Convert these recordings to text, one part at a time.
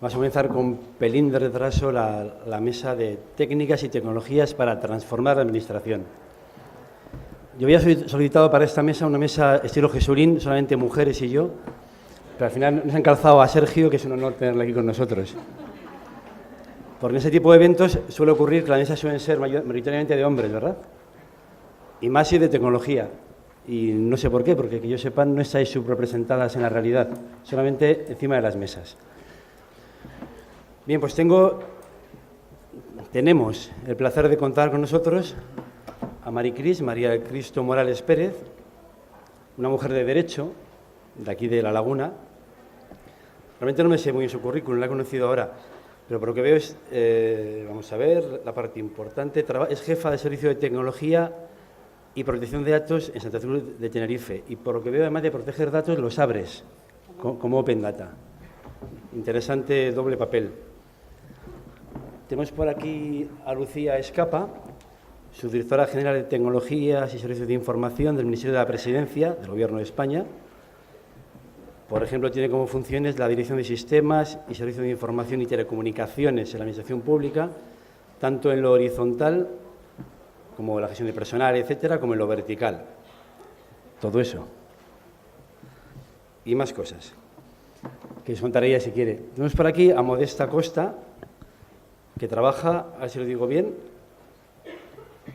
Vamos a comenzar con pelín de retraso la mesa de técnicas y tecnologías para transformar la administración. Yo había solicitado para esta mesa una mesa estilo Jesulín, solamente mujeres y yo, pero al final nos han calzado a Sergio, que es un honor tenerlo aquí con nosotros. Porque en ese tipo de eventos suele ocurrir que las mesas suelen ser mayoritariamente de hombres, ¿verdad? Y más si de tecnología. Y no sé por qué, porque que yo sepa no estáis subrepresentadas en la realidad, solamente encima de las mesas. Bien, pues tenemos el placer de contar con nosotros a María del Cristo Morales Pérez, una mujer de Derecho, de aquí de La Laguna. Realmente no me sé muy bien su currículum, la he conocido ahora, pero por lo que veo es, vamos a ver, la parte importante, es jefa de Servicio de Tecnología y Protección de Datos en Santa Cruz de Tenerife. Y por lo que veo, además de proteger datos, los abres, como Open Data. Interesante doble papel. Tenemos por aquí a Lucía Escapa, subdirectora general de Tecnologías y Servicios de Información del Ministerio de la Presidencia del Gobierno de España. Por ejemplo, tiene como funciones la Dirección de Sistemas y Servicios de Información y Telecomunicaciones en la Administración Pública, tanto en lo horizontal, como la gestión de personal, etcétera, como en lo vertical. Todo eso. Y más cosas, que os contaré ella si quiere. Tenemos por aquí a Modesta Costa, que trabaja, a ver si lo digo bien,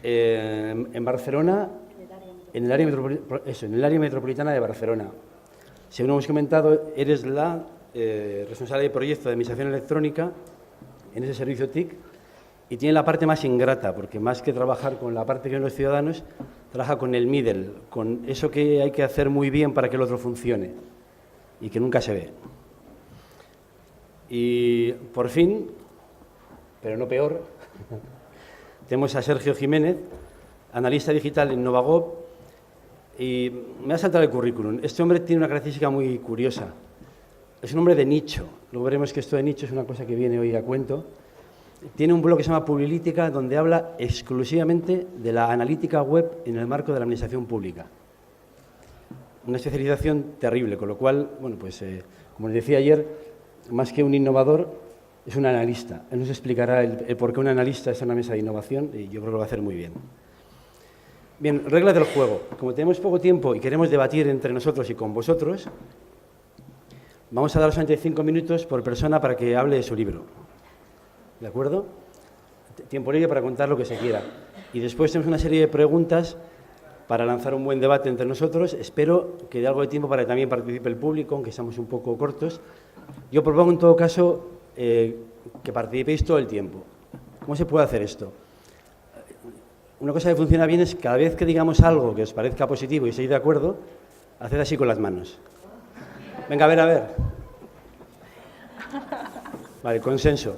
en Barcelona, en el área metropolitana de Barcelona. Según hemos comentado, eres la responsable de proyecto de administración electrónica en ese servicio TIC y tiene la parte más ingrata, porque más que trabajar con la parte que ven los ciudadanos, trabaja con el middle, con eso que hay que hacer muy bien para que el otro funcione y que nunca se ve. Y por fin, pero no peor, tenemos a Sergio Jiménez, analista digital en Novagov, y me ha saltado el currículum. Este hombre tiene una característica muy curiosa. Es un hombre de nicho. Luego veremos que esto de nicho es una cosa que viene hoy a cuento. Tiene un blog que se llama Publilítica, donde habla exclusivamente de la analítica web en el marco de la administración pública. Una especialización terrible, con lo cual, bueno, pues, como les decía ayer, más que un innovador, es un analista. Él nos explicará el por qué un analista está en una mesa de innovación y yo creo que lo va a hacer muy bien. Bien, reglas del juego. Como tenemos poco tiempo y queremos debatir entre nosotros y con vosotros, vamos a dar solamente 5 minutos por persona para que hable de su libro. ¿De acuerdo? Tiempo libre para contar lo que se quiera. Y después tenemos una serie de preguntas para lanzar un buen debate entre nosotros. Espero que dé algo de tiempo para que también participe el público, aunque estamos un poco cortos. Yo propongo en todo caso que participéis todo el tiempo. ¿Cómo se puede hacer esto? Una cosa que funciona bien es cada vez que digamos algo que os parezca positivo y estéis de acuerdo, haced así con las manos. Venga, a ver. Vale, consenso.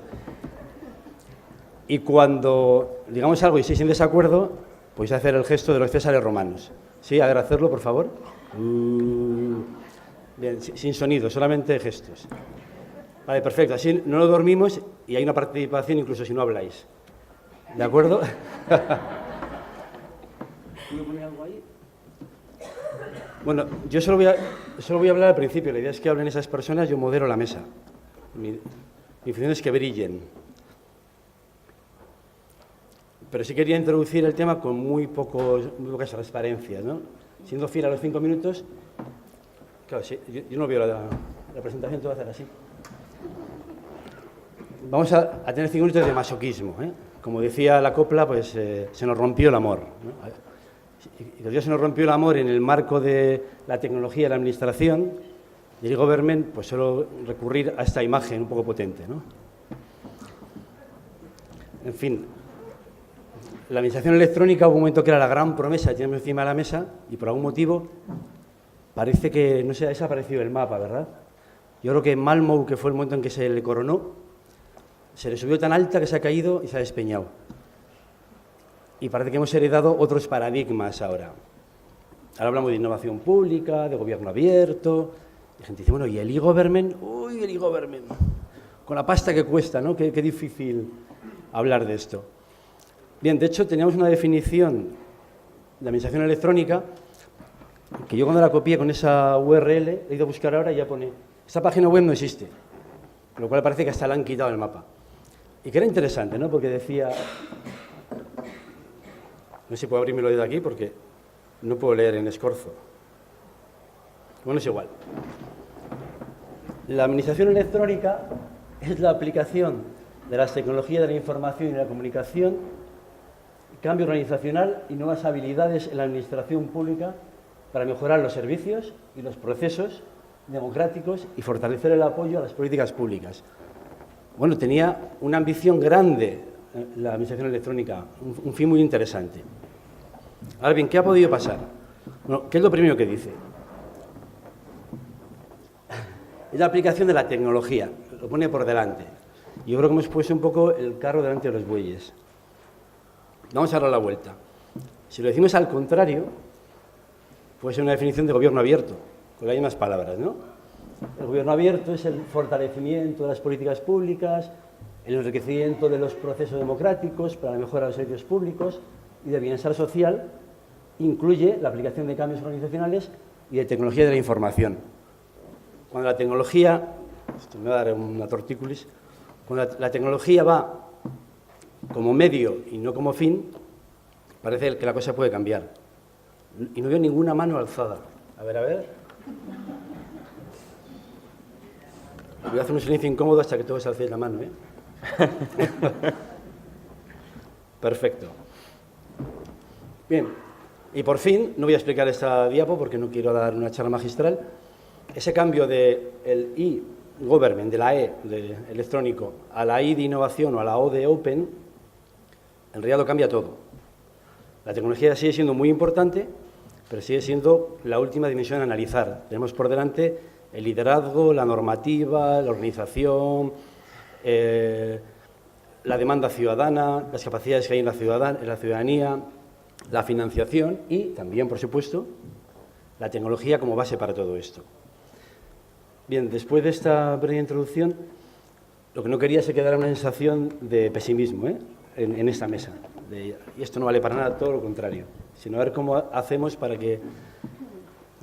Y cuando digamos algo y estéis en desacuerdo, podéis hacer el gesto de los Césares romanos. Sí, a ver, hacerlo, por favor. Bien, sin sonido, solamente gestos. Vale, perfecto. Así no lo dormimos y hay una participación incluso si no habláis. ¿De acuerdo? ¿Puedo poner algo ahí? Bueno, yo solo voy a hablar al principio. La idea es que hablen esas personas, yo modero la mesa. Mi función es que brillen. Pero sí quería introducir el tema con muy pocas transparencias, ¿no? Siendo fiel a los 5 minutos. Claro, sí, yo no veo la presentación, te voy a hacer así. Vamos a tener 5 minutos de masoquismo, ¿eh? Como decía la copla, pues se nos rompió el amor, ¿no? Y que Dios se nos rompió el amor en el marco de la tecnología y la administración, y el government, pues suelo recurrir a esta imagen un poco potente, ¿no? En fin, la administración electrónica hubo un momento que era la gran promesa que tenemos encima de la mesa y por algún motivo parece que no se ha desaparecido el mapa, ¿verdad? Yo creo que Malmö, que fue el momento en que se le coronó, se le subió tan alta que se ha caído y se ha despeñado. Y parece que hemos heredado otros paradigmas ahora. Ahora hablamos de innovación pública, de gobierno abierto. Y la gente dice, bueno, ¿y el e-government? Uy, el e-government. Con la pasta que cuesta, ¿no? Qué difícil hablar de esto. Bien, de hecho, teníamos una definición de administración electrónica que yo cuando la copié con esa URL, he ido a buscar ahora y ya pone, esta página web no existe. con lo cual parece que hasta le han quitado el mapa. Y que era interesante, ¿no? Porque decía... No sé si puedo abrirme lo de aquí porque no puedo leer en escorzo. Bueno, es igual. La administración electrónica es la aplicación de las tecnologías de la información y la comunicación, cambio organizacional y nuevas habilidades en la administración pública para mejorar los servicios y los procesos democráticos y fortalecer el apoyo a las políticas públicas. Bueno, tenía una ambición grande la administración electrónica, un fin muy interesante. Ahora bien, ¿qué ha podido pasar? Bueno, ¿qué es lo primero que dice? Es la aplicación de la tecnología, lo pone por delante. Yo creo que hemos puesto un poco el carro delante de los bueyes. Vamos a dar la vuelta. Si lo decimos al contrario, puede ser una definición de gobierno abierto, con las mismas palabras, ¿no? El gobierno abierto es el fortalecimiento de las políticas públicas, el enriquecimiento de los procesos democráticos para la mejora de los servicios públicos y del bienestar social, incluye la aplicación de cambios organizacionales y de tecnología de la información. Cuando la tecnología, esto me va a dar una tortícolis, cuando la tecnología va como medio y no como fin, parece que la cosa puede cambiar. Y no veo ninguna mano alzada. A ver. Voy a hacer un silencio incómodo hasta que todos alcéis la mano, ¿eh? Perfecto. Bien, y por fin, no voy a explicar esta diapo porque no quiero dar una charla magistral, ese cambio del e-government, de la E de electrónico, a la I de innovación o a la O de open, en realidad lo cambia todo. La tecnología sigue siendo muy importante, pero sigue siendo la última dimensión a analizar. Tenemos por delante el liderazgo, la normativa, la organización, la demanda ciudadana, las capacidades que hay en la ciudadanía, la financiación y también, por supuesto, la tecnología como base para todo esto. Bien, después de esta breve introducción, lo que no quería es que quedara una sensación de pesimismo, en esta mesa. Y esto no vale para nada, todo lo contrario, sino a ver cómo hacemos para que,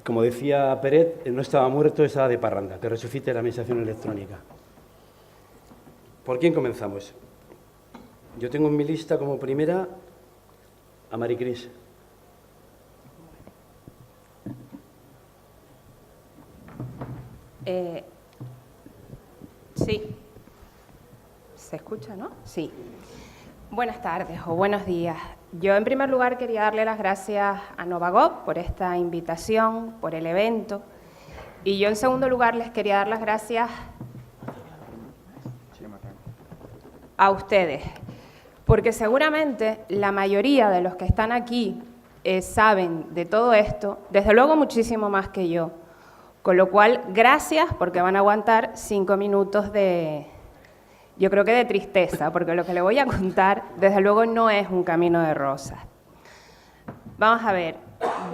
como decía Peret, no estaba muerto, estaba de parranda, que resucite la administración electrónica. ¿Por quién comenzamos? Yo tengo en mi lista como primera a Maricris. Sí. ¿Se escucha, no? Sí. Buenas tardes o buenos días. Yo, en primer lugar, quería darle las gracias a Novagop por esta invitación, por el evento. Y yo, en segundo lugar, les quería dar las gracias a ustedes, porque seguramente la mayoría de los que están aquí saben de todo esto, desde luego muchísimo más que yo. Con lo cual, gracias, porque van a aguantar 5 minutos de, yo creo que de tristeza, porque lo que le voy a contar, desde luego, no es un camino de rosas. Vamos a ver,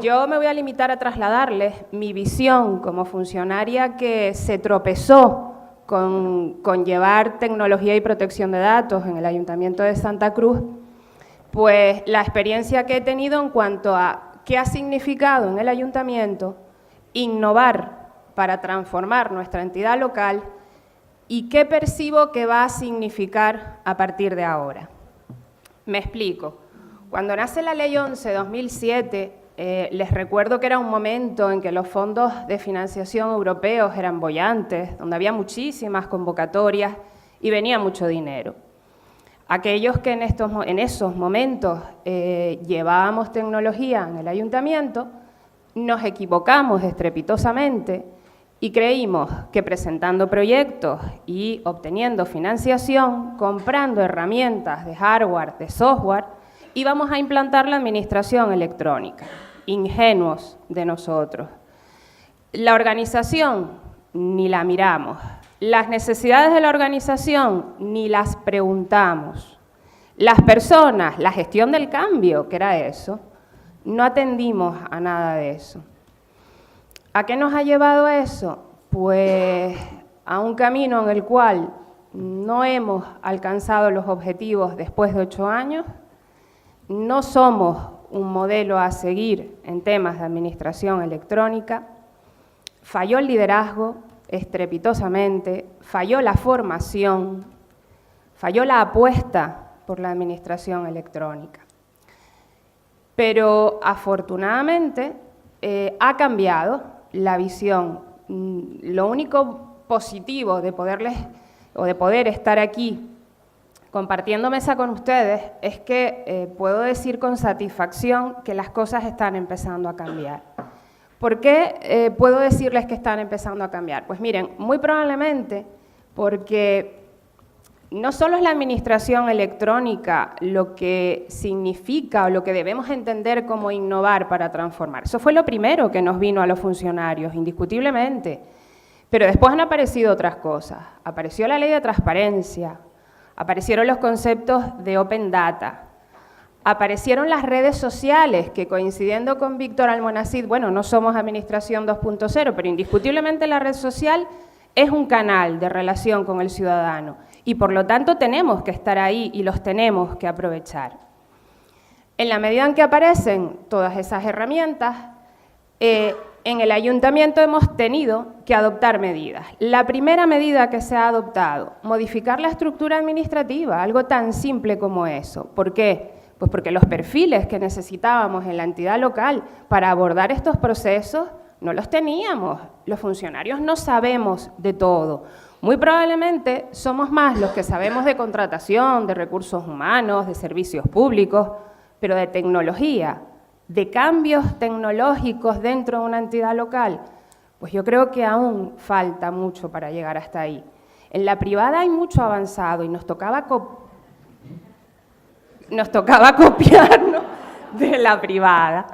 yo me voy a limitar a trasladarles mi visión como funcionaria que se tropezó con llevar tecnología y protección de datos en el Ayuntamiento de Santa Cruz, pues la experiencia que he tenido en cuanto a qué ha significado en el Ayuntamiento innovar para transformar nuestra entidad local y qué percibo que va a significar a partir de ahora. Me explico. Cuando nace la Ley 11/2007, les recuerdo que era un momento en que los fondos de financiación europeos eran bollantes, donde había muchísimas convocatorias y venía mucho dinero. Aquellos que en esos momentos llevábamos tecnología en el ayuntamiento, nos equivocamos estrepitosamente y creímos que presentando proyectos y obteniendo financiación, comprando herramientas de hardware, de software, íbamos a implantar la administración electrónica. Ingenuos de nosotros. La organización ni la miramos. Las necesidades de la organización ni las preguntamos. Las personas, la gestión del cambio, que era eso, no atendimos a nada de eso. ¿A qué nos ha llevado eso? Pues a un camino en el cual no hemos alcanzado los objetivos después de 8 años, no somos un modelo a seguir en temas de administración electrónica, falló el liderazgo, estrepitosamente, falló la formación, falló la apuesta por la administración electrónica. Pero afortunadamente ha cambiado la visión. Lo único positivo de poder estar aquí compartiendo mesa con ustedes es que puedo decir con satisfacción que las cosas están empezando a cambiar. ¿Por qué puedo decirles que están empezando a cambiar? Pues miren, muy probablemente porque no solo es la administración electrónica lo que significa o lo que debemos entender como innovar para transformar. Eso fue lo primero que nos vino a los funcionarios, indiscutiblemente. Pero después han aparecido otras cosas. Apareció la ley de transparencia, aparecieron los conceptos de Open Data, aparecieron las redes sociales, que coincidiendo con Víctor Almonacid, bueno, no somos administración 2.0, pero indiscutiblemente la red social es un canal de relación con el ciudadano y por lo tanto tenemos que estar ahí y los tenemos que aprovechar. En la medida en que aparecen todas esas herramientas, en el ayuntamiento hemos tenido que adoptar medidas. La primera medida que se ha adoptado, modificar la estructura administrativa, algo tan simple como eso. ¿Por qué? Pues porque los perfiles que necesitábamos en la entidad local para abordar estos procesos no los teníamos. Los funcionarios no sabemos de todo. Muy probablemente somos más los que sabemos de contratación, de recursos humanos, de servicios públicos, pero de tecnología, de cambios tecnológicos dentro de una entidad local, pues yo creo que aún falta mucho para llegar hasta ahí. En la privada hay mucho avanzado y nos tocaba copiarnos de la privada.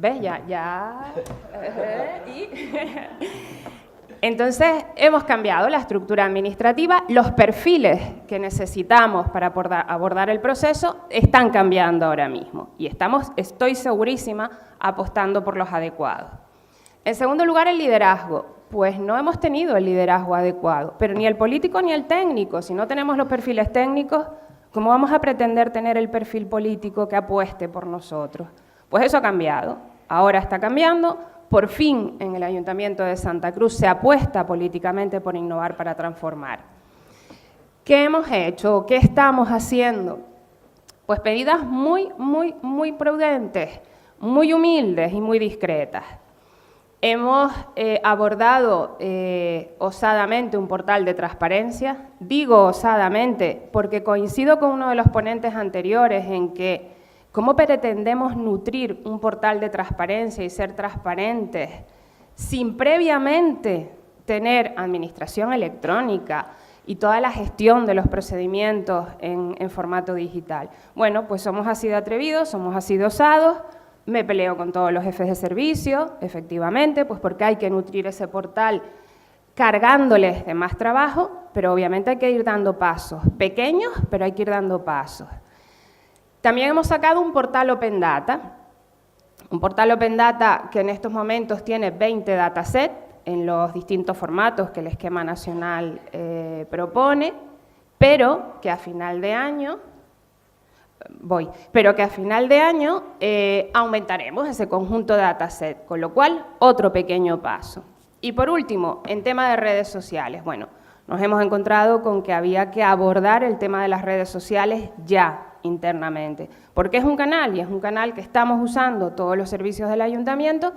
¿Ves? Entonces, hemos cambiado la estructura administrativa, los perfiles que necesitamos para abordar el proceso están cambiando ahora mismo y estoy segurísima, apostando por los adecuados. En segundo lugar, el liderazgo. Pues no hemos tenido el liderazgo adecuado, pero ni el político ni el técnico. Si no tenemos los perfiles técnicos, ¿cómo vamos a pretender tener el perfil político que apueste por nosotros? Pues eso ha cambiado, ahora está cambiando. Por fin, en el Ayuntamiento de Santa Cruz se apuesta políticamente por innovar para transformar. ¿Qué hemos hecho? ¿Qué estamos haciendo? Pues medidas muy prudentes, muy humildes y muy discretas. Hemos abordado osadamente un portal de transparencia. Digo osadamente porque coincido con uno de los ponentes anteriores en que ¿cómo pretendemos nutrir un portal de transparencia y ser transparentes sin previamente tener administración electrónica y toda la gestión de los procedimientos en formato digital? Bueno, pues somos así de atrevidos, somos así de osados. Me peleo con todos los jefes de servicio, efectivamente, pues porque hay que nutrir ese portal cargándoles de más trabajo, pero obviamente hay que ir dando pasos, pequeños, pero hay que ir dando pasos. También hemos sacado un portal Open Data que en estos momentos tiene 20 datasets en los distintos formatos que el esquema nacional propone, pero que a final de año aumentaremos ese conjunto de dataset, con lo cual otro pequeño paso. Y por último, en tema de redes sociales, bueno, nos hemos encontrado con que había que abordar el tema de las redes sociales ya internamente, porque es un canal y es un canal que estamos usando todos los servicios del ayuntamiento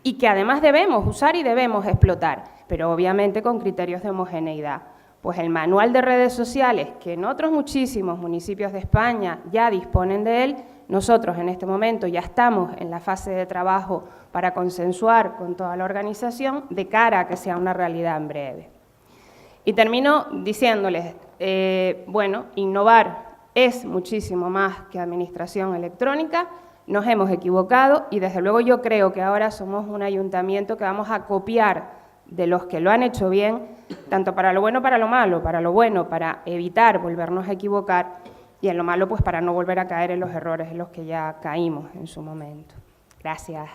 y que además debemos usar y debemos explotar, pero obviamente con criterios de homogeneidad. Pues el manual de redes sociales, que en otros muchísimos municipios de España ya disponen de él, nosotros en este momento ya estamos en la fase de trabajo para consensuar con toda la organización de cara a que sea una realidad en breve. Y termino diciéndoles, bueno, innovar es muchísimo más que administración electrónica, nos hemos equivocado y desde luego yo creo que ahora somos un ayuntamiento que vamos a copiar de los que lo han hecho bien, tanto para lo bueno para lo malo, para lo bueno para evitar volvernos a equivocar y en lo malo pues para no volver a caer en los errores en los que ya caímos en su momento. Gracias.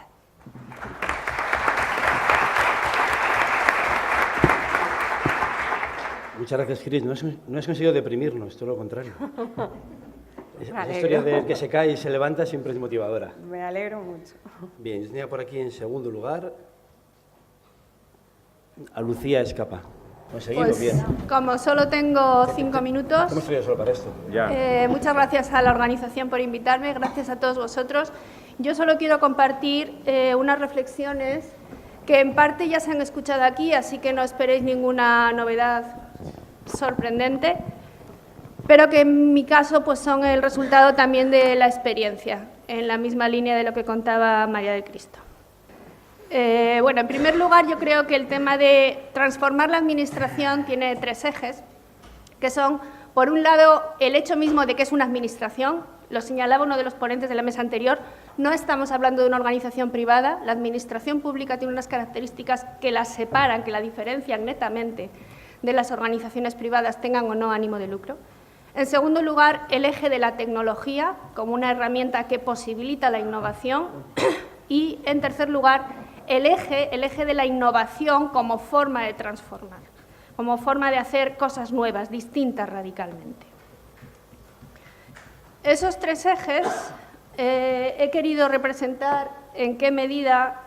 Muchas gracias, Cris. No has conseguido deprimirnos, todo lo contrario. Esa historia de que se cae y se levanta siempre es motivadora. Me alegro mucho. Bien, yo tenía por aquí en segundo lugar a Lucía Escapa. Conseguido, Pues, bien. como solo tengo 5 minutos, Hemos traído solo para esto. muchas gracias a la organización por invitarme, gracias a todos vosotros. Yo solo quiero compartir unas reflexiones que en parte ya se han escuchado aquí, así que no esperéis ninguna novedad sorprendente, pero que en mi caso pues son el resultado también de la experiencia, en la misma línea de lo que contaba María del Cristo. Bueno, en primer lugar, yo creo que el tema de transformar la administración tiene 3 ejes, que son, por un lado, el hecho mismo de que es una administración. Lo señalaba uno de los ponentes de la mesa anterior, no estamos hablando de una organización privada, la administración pública tiene unas características que la separan, que la diferencian netamente de las organizaciones privadas, tengan o no ánimo de lucro. En segundo lugar, el eje de la tecnología como una herramienta que posibilita la innovación. Y, en tercer lugar, el eje de la innovación como forma de transformar, como forma de hacer cosas nuevas, distintas radicalmente. Esos 3 ejes he querido representar en qué medida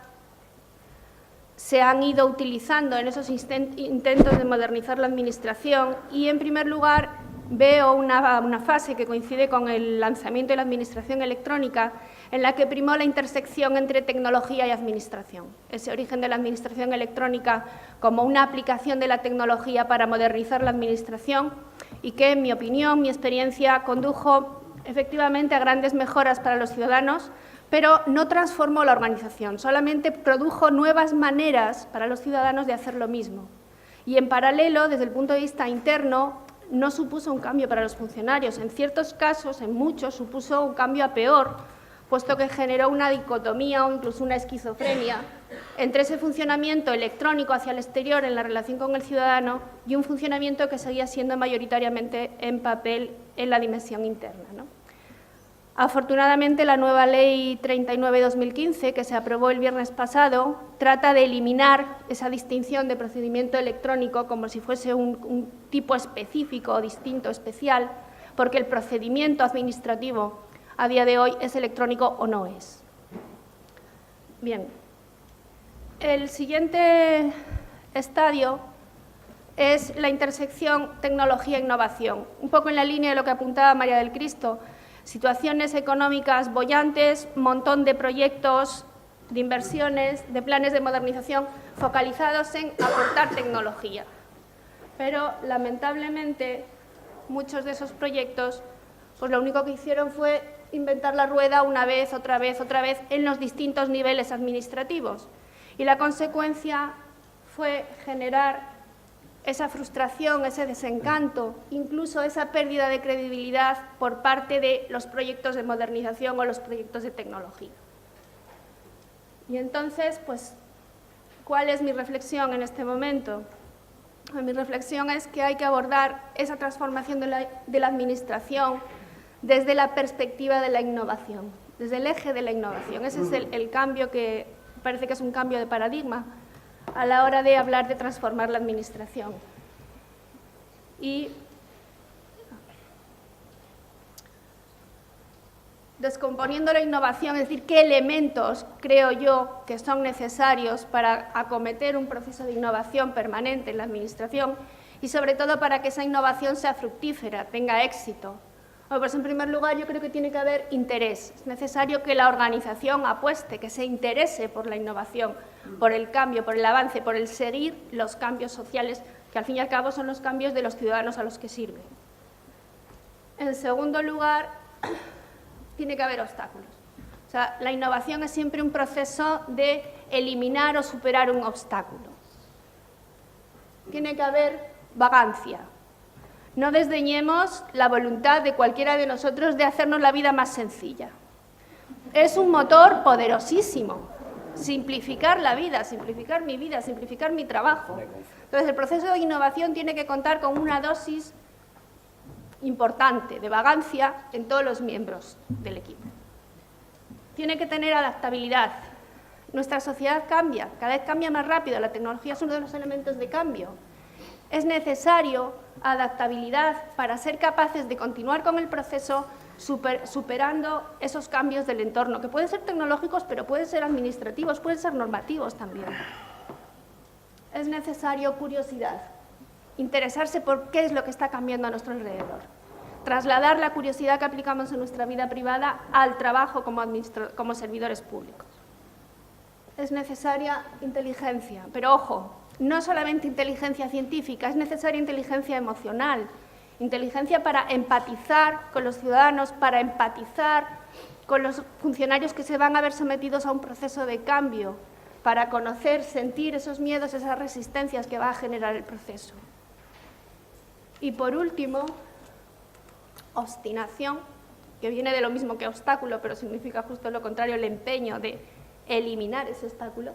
se han ido utilizando en esos intentos de modernizar la administración y, en primer lugar, veo una fase que coincide con el lanzamiento de la administración electrónica en la que primó la intersección entre tecnología y administración. Ese origen de la administración electrónica como una aplicación de la tecnología para modernizar la administración y que, en mi opinión, mi experiencia, condujo efectivamente a grandes mejoras para los ciudadanos, pero no transformó la organización, solamente produjo nuevas maneras para los ciudadanos de hacer lo mismo. Y, en paralelo, desde el punto de vista interno, no supuso un cambio para los funcionarios. En ciertos casos, en muchos, supuso un cambio a peor, puesto que generó una dicotomía o incluso una esquizofrenia entre ese funcionamiento electrónico hacia el exterior en la relación con el ciudadano y un funcionamiento que seguía siendo mayoritariamente en papel en la dimensión interna, ¿no? Afortunadamente, la nueva Ley 39/2015, que se aprobó el viernes pasado, trata de eliminar esa distinción de procedimiento electrónico como si fuese un tipo específico, distinto, especial, porque el procedimiento administrativo a día de hoy es electrónico o no es. Bien, el siguiente estadio es la intersección tecnología-innovación, un poco en la línea de lo que apuntaba María del Cristo. Situaciones económicas bollantes, montón de proyectos, de inversiones, de planes de modernización focalizados en aportar tecnología. Pero, lamentablemente, muchos de esos proyectos, pues lo único que hicieron fue inventar la rueda una vez, otra vez, otra vez, en los distintos niveles administrativos. Y la consecuencia fue generar esa frustración, ese desencanto, incluso esa pérdida de credibilidad por parte de los proyectos de modernización o los proyectos de tecnología. Y entonces, pues, ¿cuál es mi reflexión en este momento? Mi reflexión es que hay que abordar esa transformación de la administración desde la perspectiva de la innovación, desde el eje de la innovación. Ese es el cambio que parece que es un cambio de paradigma a la hora de hablar de transformar la administración. Y descomponiendo la innovación, es decir, qué elementos creo yo que son necesarios para acometer un proceso de innovación permanente en la administración y sobre todo para que esa innovación sea fructífera, tenga éxito. Bueno, pues en primer lugar yo creo que tiene que haber interés. Es necesario que la organización apueste, que se interese por la innovación, por el cambio, por el avance, por el seguir los cambios sociales, que al fin y al cabo son los cambios de los ciudadanos a los que sirven. En segundo lugar, tiene que haber obstáculos. O sea, la innovación es siempre un proceso de eliminar o superar un obstáculo. Tiene que haber vagancia. No desdeñemos la voluntad de cualquiera de nosotros de hacernos la vida más sencilla. Es un motor poderosísimo. Simplificar la vida, simplificar mi vida, simplificar mi trabajo. Entonces, el proceso de innovación tiene que contar con una dosis importante de vagancia en todos los miembros del equipo. Tiene que tener adaptabilidad. Nuestra sociedad cambia, cada vez cambia más rápido, la tecnología es uno de los elementos de cambio. Es necesario adaptabilidad para ser capaces de continuar con el proceso superando esos cambios del entorno, que pueden ser tecnológicos, pero pueden ser administrativos, pueden ser normativos también. es necesario curiosidad, interesarse por qué es lo que está cambiando a nuestro alrededor, trasladar la curiosidad que aplicamos en nuestra vida privada al trabajo como servidores públicos. Es necesaria inteligencia, pero ojo, no solamente inteligencia científica, es necesaria inteligencia emocional, inteligencia para empatizar con los ciudadanos, para empatizar con los funcionarios que se van a ver sometidos a un proceso de cambio, para conocer, sentir esos miedos, esas resistencias que va a generar el proceso. Y por último, obstinación, que viene de lo mismo que obstáculo, pero significa justo lo contrario, el empeño de eliminar ese obstáculo.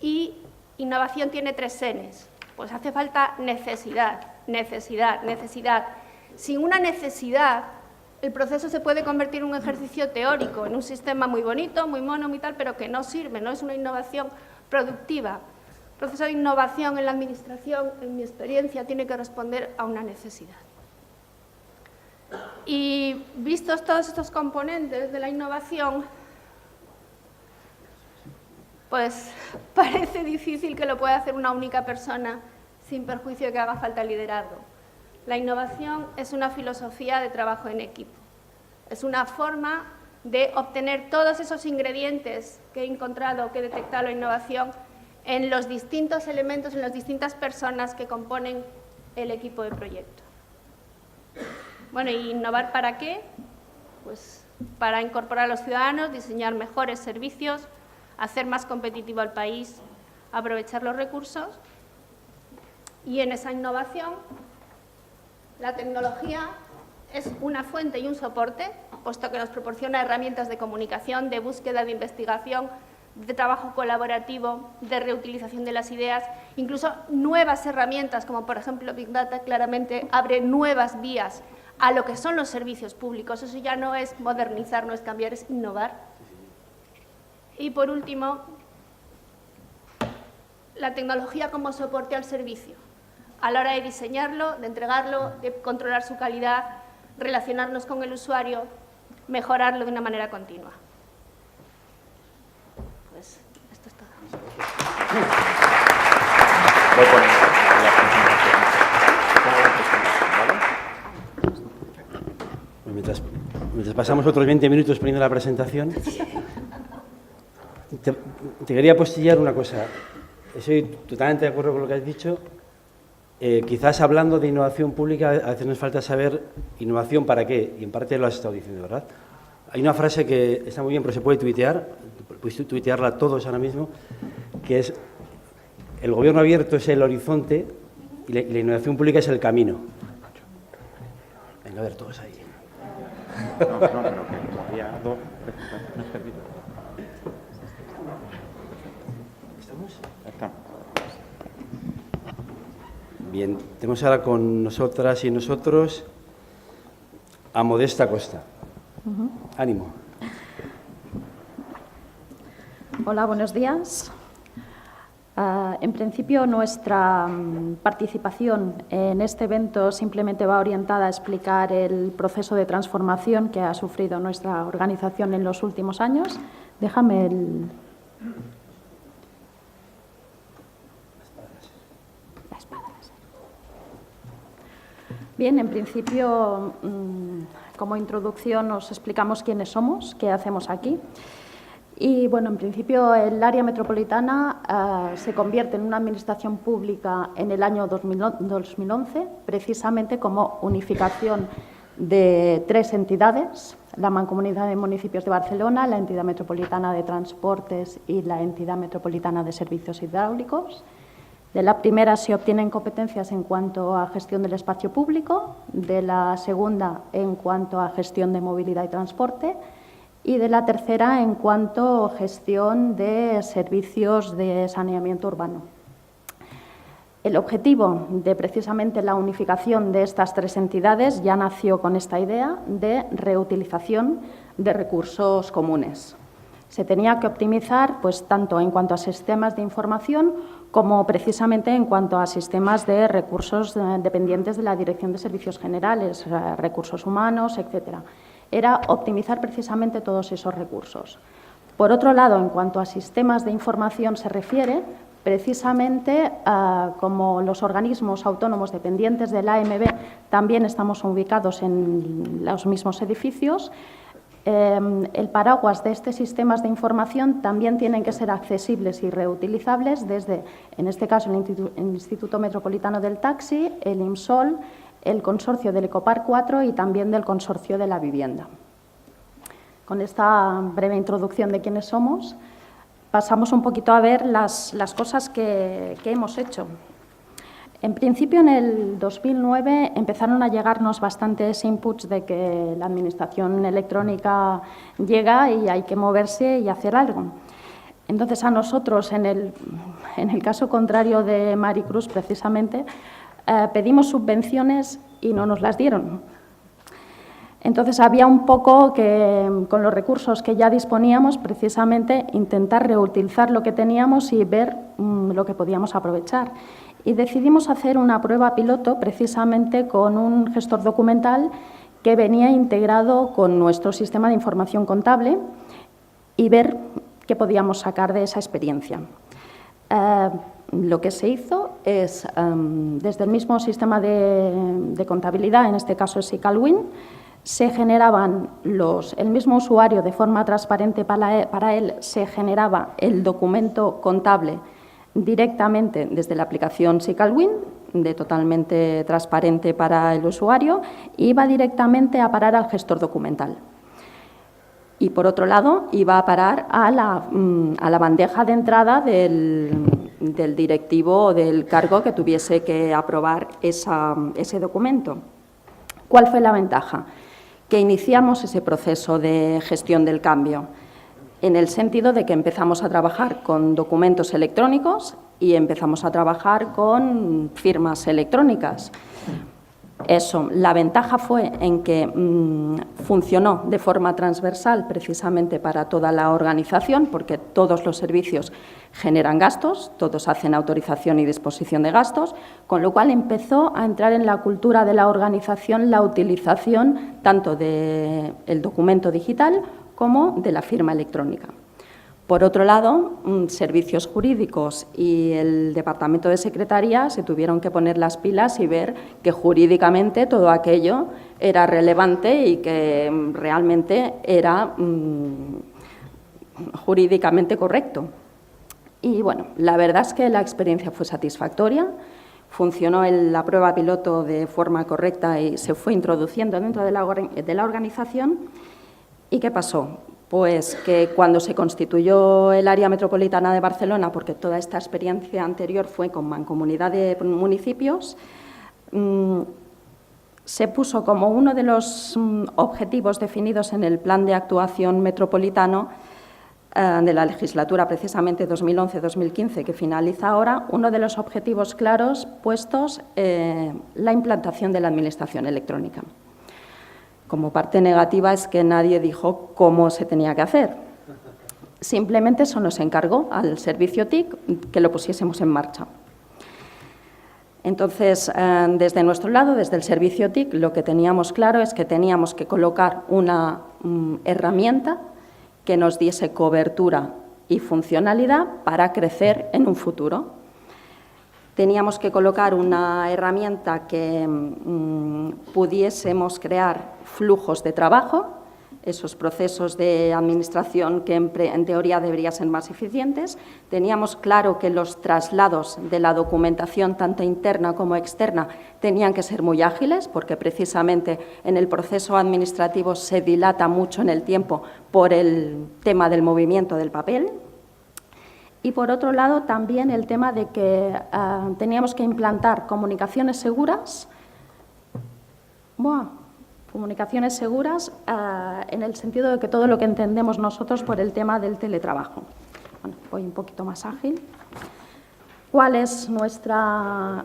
Y innovación tiene 3 N's. Pues hace falta necesidad, necesidad, necesidad. Sin una necesidad, el proceso se puede convertir en un ejercicio teórico, en un sistema muy bonito, muy mono, muy tal, pero que no sirve, no es una innovación productiva. El proceso de innovación en la administración, en mi experiencia, tiene que responder a una necesidad. Y vistos todos estos componentes de la innovación, pues parece difícil que lo pueda hacer una única persona sin perjuicio de que haga falta liderazgo. La innovación es una filosofía de trabajo en equipo. Es una forma de obtener todos esos ingredientes que he encontrado, que he detectado la innovación en los distintos elementos, en las distintas personas que componen el equipo de proyecto. Bueno, ¿y innovar para qué? Pues para incorporar a los ciudadanos, diseñar mejores servicios, hacer más competitivo al país, aprovechar los recursos. Y en esa innovación, la tecnología es una fuente y un soporte, puesto que nos proporciona herramientas de comunicación, de búsqueda, de investigación, de trabajo colaborativo, de reutilización de las ideas, incluso nuevas herramientas, como por ejemplo Big Data, claramente abre nuevas vías a lo que son los servicios públicos. Eso ya no es modernizar, no es cambiar, es innovar. Y por último, la tecnología como soporte al servicio, a la hora de diseñarlo, de entregarlo, de controlar su calidad, relacionarnos con el usuario, mejorarlo de una manera continua. Pues esto es todo. Voy con la presentación, ¿vale? Mientras pasamos otros 20 minutos poniendo la presentación, te quería apostillar una cosa. Estoy totalmente de acuerdo con lo que has dicho. Quizás hablando de innovación pública, a veces nos falta saber innovación para qué, y en parte lo has estado diciendo, ¿verdad? Hay una frase que está muy bien, pero se puede tuitear, puedes tuitearla todos ahora mismo, que es: el gobierno abierto es el horizonte y la innovación pública es el camino. Venga, a ver, todos ahí. No, pero que como había 2 presentaciones servidas. ¿Estamos? Ya está. Bien, tenemos ahora con nosotras y nosotros a Modesta Costa. Ánimo. Hola, buenos días. En principio, nuestra participación en este evento simplemente va orientada a explicar el proceso de transformación que ha sufrido nuestra organización en los últimos años. Déjame el... La espada láser. Bien, en principio, como introducción, os explicamos quiénes somos, qué hacemos aquí. Y, bueno, en principio, el área metropolitana se convierte en una administración pública en el año 2011, precisamente como unificación de 3 entidades: la Mancomunidad de Municipios de Barcelona, la Entidad Metropolitana de Transportes y la Entidad Metropolitana de Servicios Hidráulicos. De la primera se obtienen competencias en cuanto a gestión del espacio público, de la segunda en cuanto a gestión de movilidad y transporte, y de la tercera en cuanto a gestión de servicios de saneamiento urbano. El objetivo de precisamente la unificación de estas 3 entidades ya nació con esta idea de reutilización de recursos comunes. Se tenía que optimizar, pues, tanto en cuanto a sistemas de información como precisamente en cuanto a sistemas de recursos dependientes de la Dirección de Servicios Generales, recursos humanos, etcétera. Era optimizar precisamente todos esos recursos. Por otro lado, en cuanto a sistemas de información se refiere, Precisamente, como los organismos autónomos dependientes de la AMB también estamos ubicados en los mismos edificios, el paraguas de estos sistemas de información también tienen que ser accesibles y reutilizables desde, en este caso, el Instituto Metropolitano del Taxi, el IMSOL, el consorcio del Ecopar 4 y también del consorcio de la vivienda. Con esta breve introducción de quiénes somos, pasamos un poquito a ver las cosas que hemos hecho. En principio, en el 2009 empezaron a llegarnos bastantes inputs de que la administración electrónica llega y hay que moverse y hacer algo. Entonces, a nosotros, en el caso contrario de Maricruz, precisamente, pedimos subvenciones y no nos las dieron. Entonces, había un poco que, con los recursos que ya disponíamos, precisamente intentar reutilizar lo que teníamos y ver lo que podíamos aprovechar. Y decidimos hacer una prueba piloto precisamente con un gestor documental que venía integrado con nuestro sistema de información contable y ver qué podíamos sacar de esa experiencia. Lo que se hizo es, desde el mismo sistema de contabilidad, en este caso es SICALWIN, se generaban el mismo usuario de forma transparente para él, se generaba el documento contable directamente desde la aplicación SICALWIN, totalmente transparente para el usuario, e iba directamente a parar al gestor documental. Y, por otro lado, iba a parar a la bandeja de entrada del directivo o del cargo que tuviese que aprobar ese documento. ¿Cuál fue la ventaja? Que iniciamos ese proceso de gestión del cambio, en el sentido de que empezamos a trabajar con documentos electrónicos y empezamos a trabajar con firmas electrónicas. Eso, la ventaja fue en que funcionó de forma transversal precisamente para toda la organización, porque todos los servicios generan gastos, todos hacen autorización y disposición de gastos, con lo cual empezó a entrar en la cultura de la organización la utilización tanto del documento digital como de la firma electrónica. Por otro lado, servicios jurídicos y el Departamento de Secretaría se tuvieron que poner las pilas y ver que jurídicamente todo aquello era relevante y que realmente era jurídicamente correcto. Y, bueno, la verdad es que la experiencia fue satisfactoria, funcionó la prueba piloto de forma correcta y se fue introduciendo dentro de la organización. ¿Y qué pasó? Pues que cuando se constituyó el área metropolitana de Barcelona, porque toda esta experiencia anterior fue con mancomunidad de municipios, se puso como uno de los objetivos definidos en el Plan de Actuación Metropolitano de la legislatura, precisamente 2011-2015, que finaliza ahora, uno de los objetivos claros puestos, la implantación de la Administración electrónica. Como parte negativa es que nadie dijo cómo se tenía que hacer. Simplemente eso nos encargó al servicio TIC que lo pusiésemos en marcha. Entonces, desde nuestro lado, desde el servicio TIC, lo que teníamos claro es que teníamos que colocar una herramienta que nos diese cobertura y funcionalidad para crecer en un futuro. Teníamos que colocar una herramienta que pudiésemos crear flujos de trabajo, esos procesos de administración que en teoría deberían ser más eficientes. Teníamos claro que los traslados de la documentación, tanto interna como externa, tenían que ser muy ágiles, porque precisamente en el proceso administrativo se dilata mucho en el tiempo por el tema del movimiento del papel. Y, por otro lado, también el tema de que teníamos que implantar comunicaciones seguras, en el sentido de que todo lo que entendemos nosotros por el tema del teletrabajo. Bueno, voy un poquito más ágil. ¿Cuál es nuestra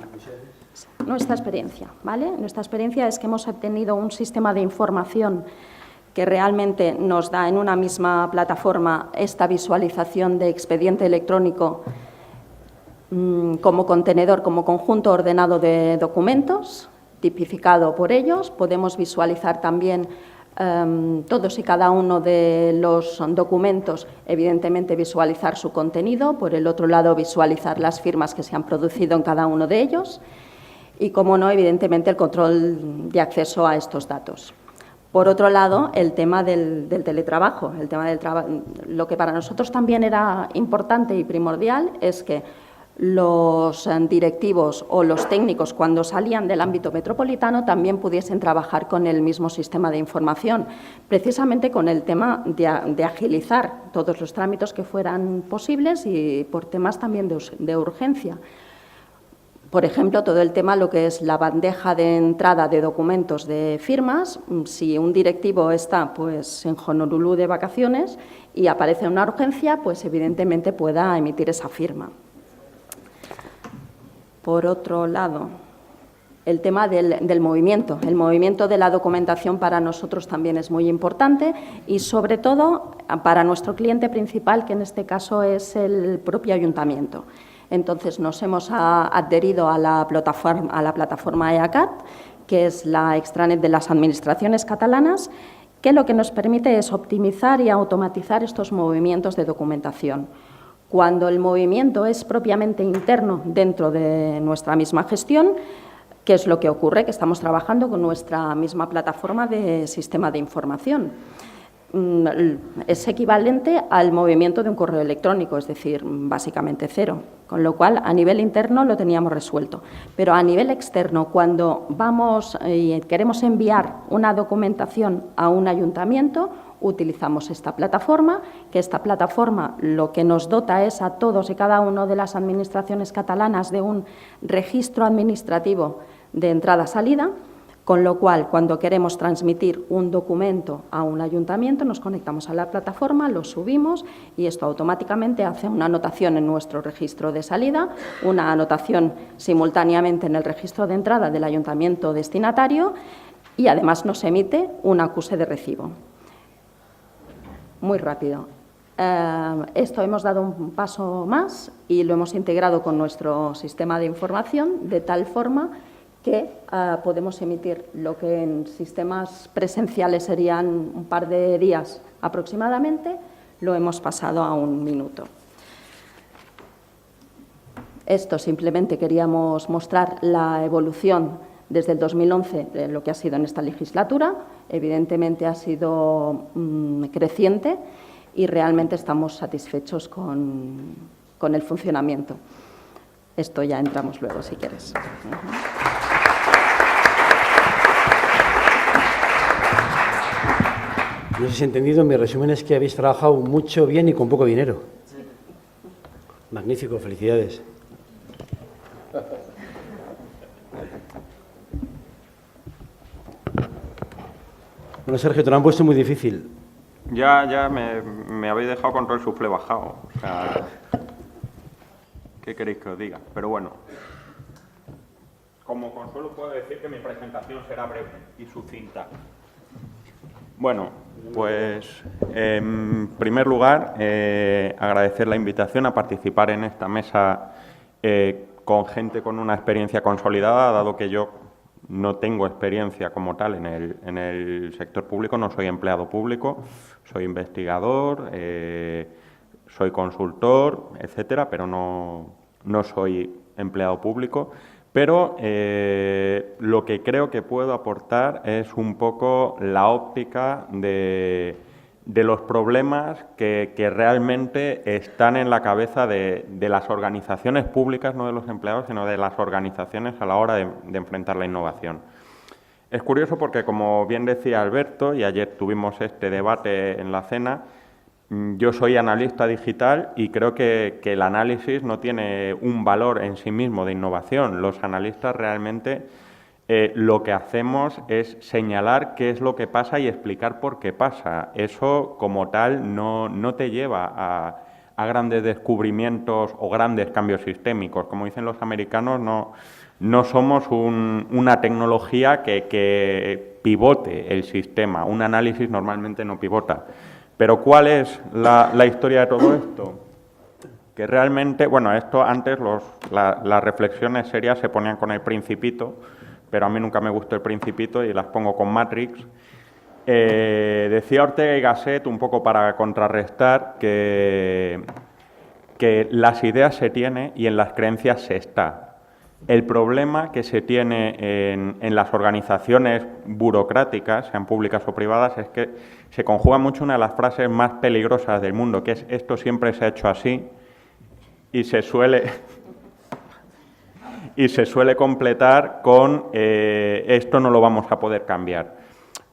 experiencia? ¿Vale? Nuestra experiencia es que hemos obtenido un sistema de información que realmente nos da en una misma plataforma esta visualización de expediente electrónico como contenedor, como conjunto ordenado de documentos, tipificado por ellos. Podemos visualizar también todos y cada uno de los documentos, evidentemente visualizar su contenido, por el otro lado visualizar las firmas que se han producido en cada uno de ellos y, como no, evidentemente el control de acceso a estos datos. Por otro lado, el tema del teletrabajo. Lo que para nosotros también era importante y primordial es que los directivos o los técnicos, cuando salían del ámbito metropolitano, también pudiesen trabajar con el mismo sistema de información, precisamente con el tema de agilizar todos los trámites que fueran posibles y por temas también de urgencia. Por ejemplo, todo el tema, lo que es la bandeja de entrada de documentos de firmas, si un directivo está pues, en Honolulu de vacaciones y aparece una urgencia, pues evidentemente pueda emitir esa firma. Por otro lado, el tema del movimiento. El movimiento de la documentación para nosotros también es muy importante y, sobre todo, para nuestro cliente principal, que en este caso es el propio ayuntamiento. Entonces, nos hemos adherido a la plataforma EACAT, que es la extranet de las administraciones catalanas, que lo que nos permite es optimizar y automatizar estos movimientos de documentación. Cuando el movimiento es propiamente interno dentro de nuestra misma gestión, ¿qué es lo que ocurre? Que estamos trabajando con nuestra misma plataforma de sistema de información. Es equivalente al movimiento de un correo electrónico, es decir, básicamente cero, con lo cual a nivel interno lo teníamos resuelto. Pero a nivel externo, cuando vamos y queremos enviar una documentación a un ayuntamiento, utilizamos esta plataforma, que esta plataforma lo que nos dota es a todos y cada una de las administraciones catalanas de un registro administrativo de entrada-salida, con lo cual, cuando queremos transmitir un documento a un ayuntamiento, nos conectamos a la plataforma, lo subimos y esto automáticamente hace una anotación en nuestro registro de salida, una anotación simultáneamente en el registro de entrada del ayuntamiento destinatario y, además, nos emite un acuse de recibo. Muy rápido. Esto hemos dado un paso más y lo hemos integrado con nuestro sistema de información de tal forma que podemos emitir lo que en sistemas presenciales serían un par de días aproximadamente, lo hemos pasado a 1 minuto. Esto simplemente queríamos mostrar la evolución desde el 2011 de lo que ha sido en esta legislatura. Evidentemente ha sido creciente y realmente estamos satisfechos con el funcionamiento. Esto ya entramos luego, si quieres. No sé si he entendido, mi resumen es que habéis trabajado mucho, bien y con poco dinero. Magnífico, felicidades. Bueno, Sergio, te lo han puesto muy difícil. Ya me habéis dejado con todo el suflé bajado. O sea, ¿qué queréis que os diga? Pero bueno, como consuelo puedo decir que mi presentación será breve y sucinta. Bueno, pues en primer lugar, agradecer la invitación a participar en esta mesa con gente con una experiencia consolidada, dado que yo no tengo experiencia como tal en el sector público, no soy empleado público, soy investigador, soy consultor, etcétera, pero no soy empleado público. Pero lo que creo que puedo aportar es un poco la óptica de los problemas que realmente están en la cabeza de las organizaciones públicas, no de los empleados, sino de las organizaciones a la hora de enfrentar la innovación. Es curioso porque, como bien decía Alberto, y ayer tuvimos este debate en la cena, yo soy analista digital y creo que el análisis no tiene un valor en sí mismo de innovación. Los analistas realmente lo que hacemos es señalar qué es lo que pasa y explicar por qué pasa. Eso, como tal, no te lleva a grandes descubrimientos o grandes cambios sistémicos. Como dicen los americanos, no somos una tecnología que pivote el sistema. Un análisis normalmente no pivota. Pero ¿cuál es la historia de todo esto? Que realmente, bueno, esto antes las reflexiones serias se ponían con el Principito, pero a mí nunca me gustó el Principito y las pongo con Matrix. Decía Ortega y Gasset, un poco para contrarrestar, que las ideas se tienen y en las creencias se está. El problema que se tiene en las organizaciones burocráticas, sean públicas o privadas, es que se conjuga mucho una de las frases más peligrosas del mundo, que es esto siempre se ha hecho así, y se suele completar con esto no lo vamos a poder cambiar.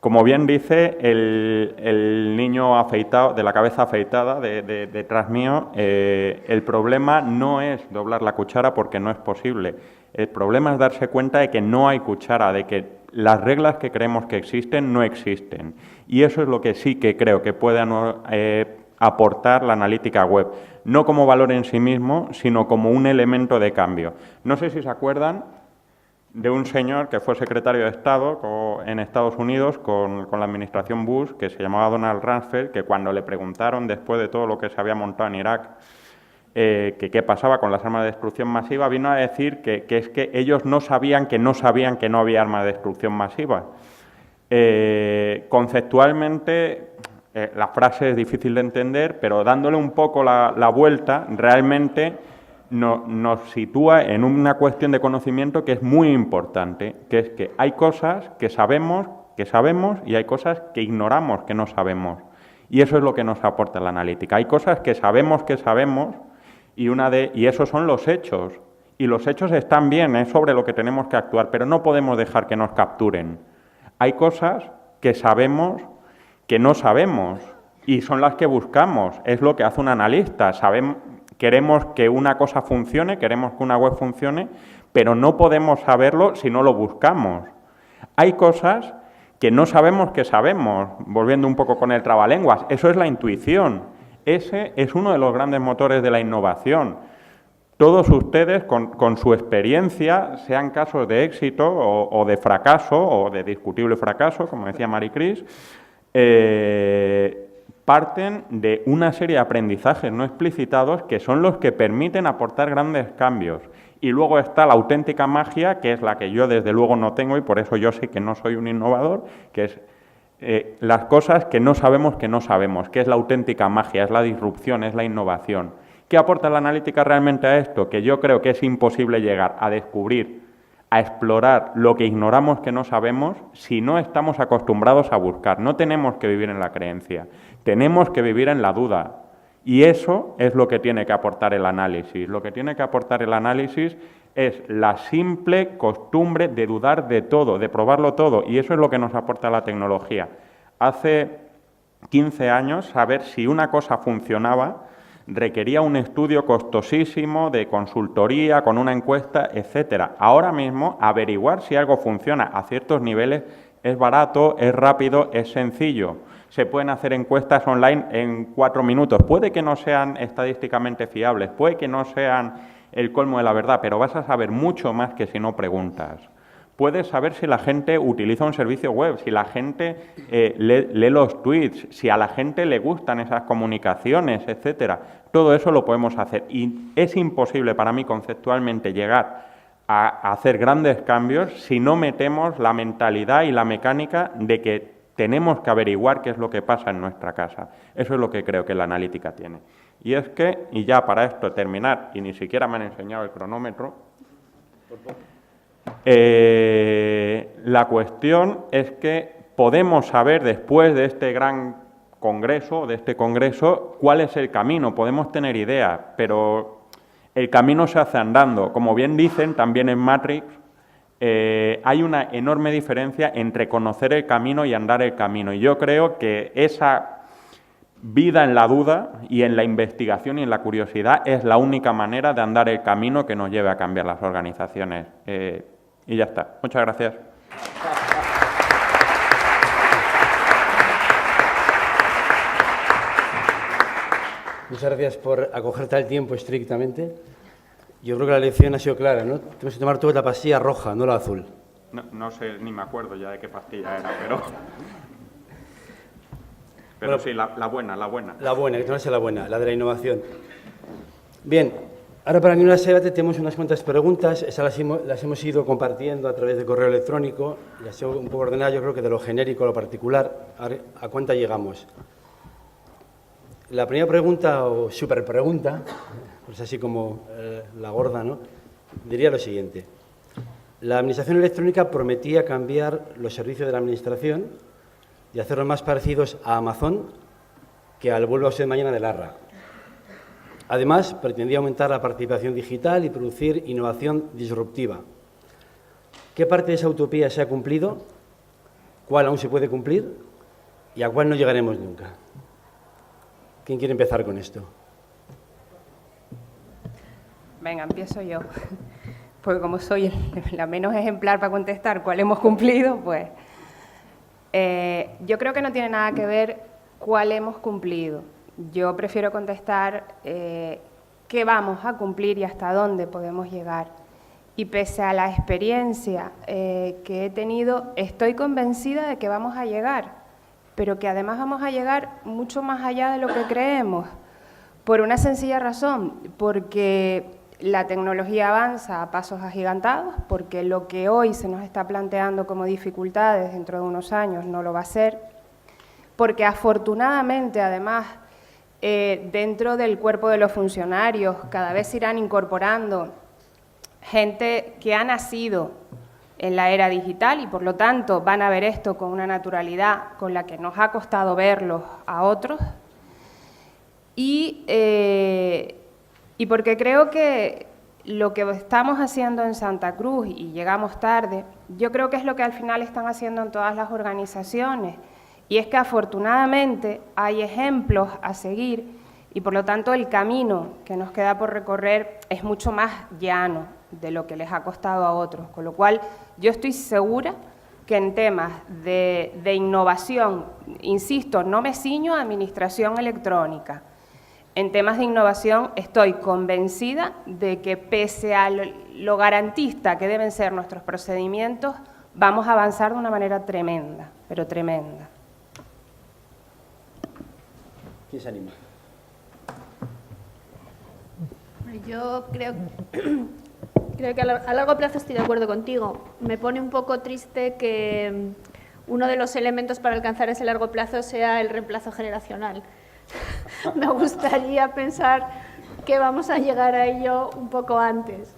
Como bien dice el niño afeitado, de la cabeza afeitada, detrás mío, el problema no es doblar la cuchara porque no es posible. El problema es darse cuenta de que no hay cuchara, de que las reglas que creemos que existen no existen. Y eso es lo que sí que creo que puede aportar la analítica web. No como valor en sí mismo, sino como un elemento de cambio. No sé si se acuerdan de un señor que fue secretario de Estado en Estados Unidos con la administración Bush, que se llamaba Donald Rumsfeld, que cuando le preguntaron, después de todo lo que se había montado en Irak, que qué pasaba con las armas de destrucción masiva, vino a decir que es que ellos no sabían que no había armas de destrucción masiva. Conceptualmente, la frase es difícil de entender, pero dándole un poco la vuelta, realmente nos sitúa en una cuestión de conocimiento que es muy importante, que es que hay cosas que sabemos y hay cosas que ignoramos que no sabemos. Y eso es lo que nos aporta la analítica. Hay cosas que sabemos y esos son los hechos. Y los hechos están bien, es sobre lo que tenemos que actuar, pero no podemos dejar que nos capturen. Hay cosas que sabemos que no sabemos y son las que buscamos. Es lo que hace un analista. Queremos que una cosa funcione, queremos que una web funcione, pero no podemos saberlo si no lo buscamos. Hay cosas que no sabemos que sabemos, volviendo un poco con el trabalenguas. Eso es la intuición. Ese es uno de los grandes motores de la innovación. Todos ustedes, con su experiencia, sean casos de éxito o de fracaso, o de discutible fracaso, como decía Maricris, parten de una serie de aprendizajes no explicitados que son los que permiten aportar grandes cambios. Y luego está la auténtica magia, que es la que yo desde luego no tengo y por eso yo sé que no soy un innovador, que es las cosas que no sabemos, que es la auténtica magia, es la disrupción, es la innovación. ¿Qué aporta la analítica realmente a esto? Que yo creo que es imposible llegar a descubrir, a explorar lo que ignoramos que no sabemos si no estamos acostumbrados a buscar. No tenemos que vivir en la creencia, tenemos que vivir en la duda. Y eso es lo que tiene que aportar el análisis. Lo que tiene que aportar el análisis es la simple costumbre de dudar de todo, de probarlo todo. Y eso es lo que nos aporta la tecnología. Hace 15 años, saber si una cosa funcionaba requería un estudio costosísimo de consultoría, con una encuesta, etcétera. Ahora mismo, averiguar si algo funciona a ciertos niveles es barato, es rápido, es sencillo. Se pueden hacer encuestas online en 4 minutos. Puede que no sean estadísticamente fiables, puede que no sean el colmo de la verdad, pero vas a saber mucho más que si no preguntas. Puedes saber si la gente utiliza un servicio web, si la gente lee los tweets, si a la gente le gustan esas comunicaciones, etcétera. Todo eso lo podemos hacer. Y es imposible para mí conceptualmente llegar a hacer grandes cambios si no metemos la mentalidad y la mecánica de que tenemos que averiguar qué es lo que pasa en nuestra casa. Eso es lo que creo que la analítica tiene. Y es que, y ya para esto terminar, y ni siquiera me han enseñado el cronómetro, la cuestión es que podemos saber después de este gran congreso, cuál es el camino, podemos tener ideas, pero el camino se hace andando. Como bien dicen también en Matrix, hay una enorme diferencia entre conocer el camino y andar el camino. Y yo creo que esa vida en la duda y en la investigación y en la curiosidad es la única manera de andar el camino que nos lleve a cambiar las organizaciones. Y ya está. Muchas gracias. Muchas gracias por acogerte al tiempo estrictamente. Yo creo que la lección ha sido clara, ¿no? Tienes que tomar tú la pastilla roja, no la azul. No sé, ni me acuerdo ya de qué pastilla era, pero bueno, sí, la buena. La buena, que tomarse la buena, la de la innovación. Bien, Ahora, para que no se debate, tenemos unas cuantas preguntas. Esas las hemos ido compartiendo a través de correo electrónico. Las he un poco ordenado, yo creo que de lo genérico a lo particular. ¿A cuánta llegamos? La primera pregunta, o superpregunta, pues así como la gorda, ¿no? Diría lo siguiente. La Administración electrónica prometía cambiar los servicios de la Administración y hacerlos más parecidos a Amazon que al vuelva usted mañana de Larra. Además, pretendía aumentar la participación digital y producir innovación disruptiva. ¿Qué parte de esa utopía se ha cumplido? ¿Cuál aún se puede cumplir? ¿Y a cuál no llegaremos nunca? ¿Quién quiere empezar con esto? Venga, empiezo yo. Porque como soy la menos ejemplar para contestar cuál hemos cumplido, pues yo creo que no tiene nada que ver cuál hemos cumplido. Yo prefiero contestar qué vamos a cumplir y hasta dónde podemos llegar. Y pese a la experiencia que he tenido, estoy convencida de que vamos a llegar, pero que además vamos a llegar mucho más allá de lo que creemos, por una sencilla razón, porque la tecnología avanza a pasos agigantados, porque lo que hoy se nos está planteando como dificultades dentro de unos años no lo va a ser, porque afortunadamente además dentro del cuerpo de los funcionarios cada vez se irán incorporando gente que ha nacido en la era digital y por lo tanto van a ver esto con una naturalidad con la que nos ha costado verlo a otros y porque creo que lo que estamos haciendo en Santa Cruz y llegamos tarde, yo creo que es lo que al final están haciendo en todas las organizaciones y es que afortunadamente hay ejemplos a seguir y por lo tanto el camino que nos queda por recorrer es mucho más llano de lo que les ha costado a otros, con lo cual yo estoy segura que en temas de innovación, insisto, no me ciño a administración electrónica, en temas de innovación estoy convencida de que pese a lo garantista que deben ser nuestros procedimientos, vamos a avanzar de una manera tremenda, pero tremenda. ¿Quién se anima? Yo creo que a largo plazo estoy de acuerdo contigo. Me pone un poco triste que uno de los elementos para alcanzar ese largo plazo sea el reemplazo generacional. Me gustaría pensar que vamos a llegar a ello un poco antes.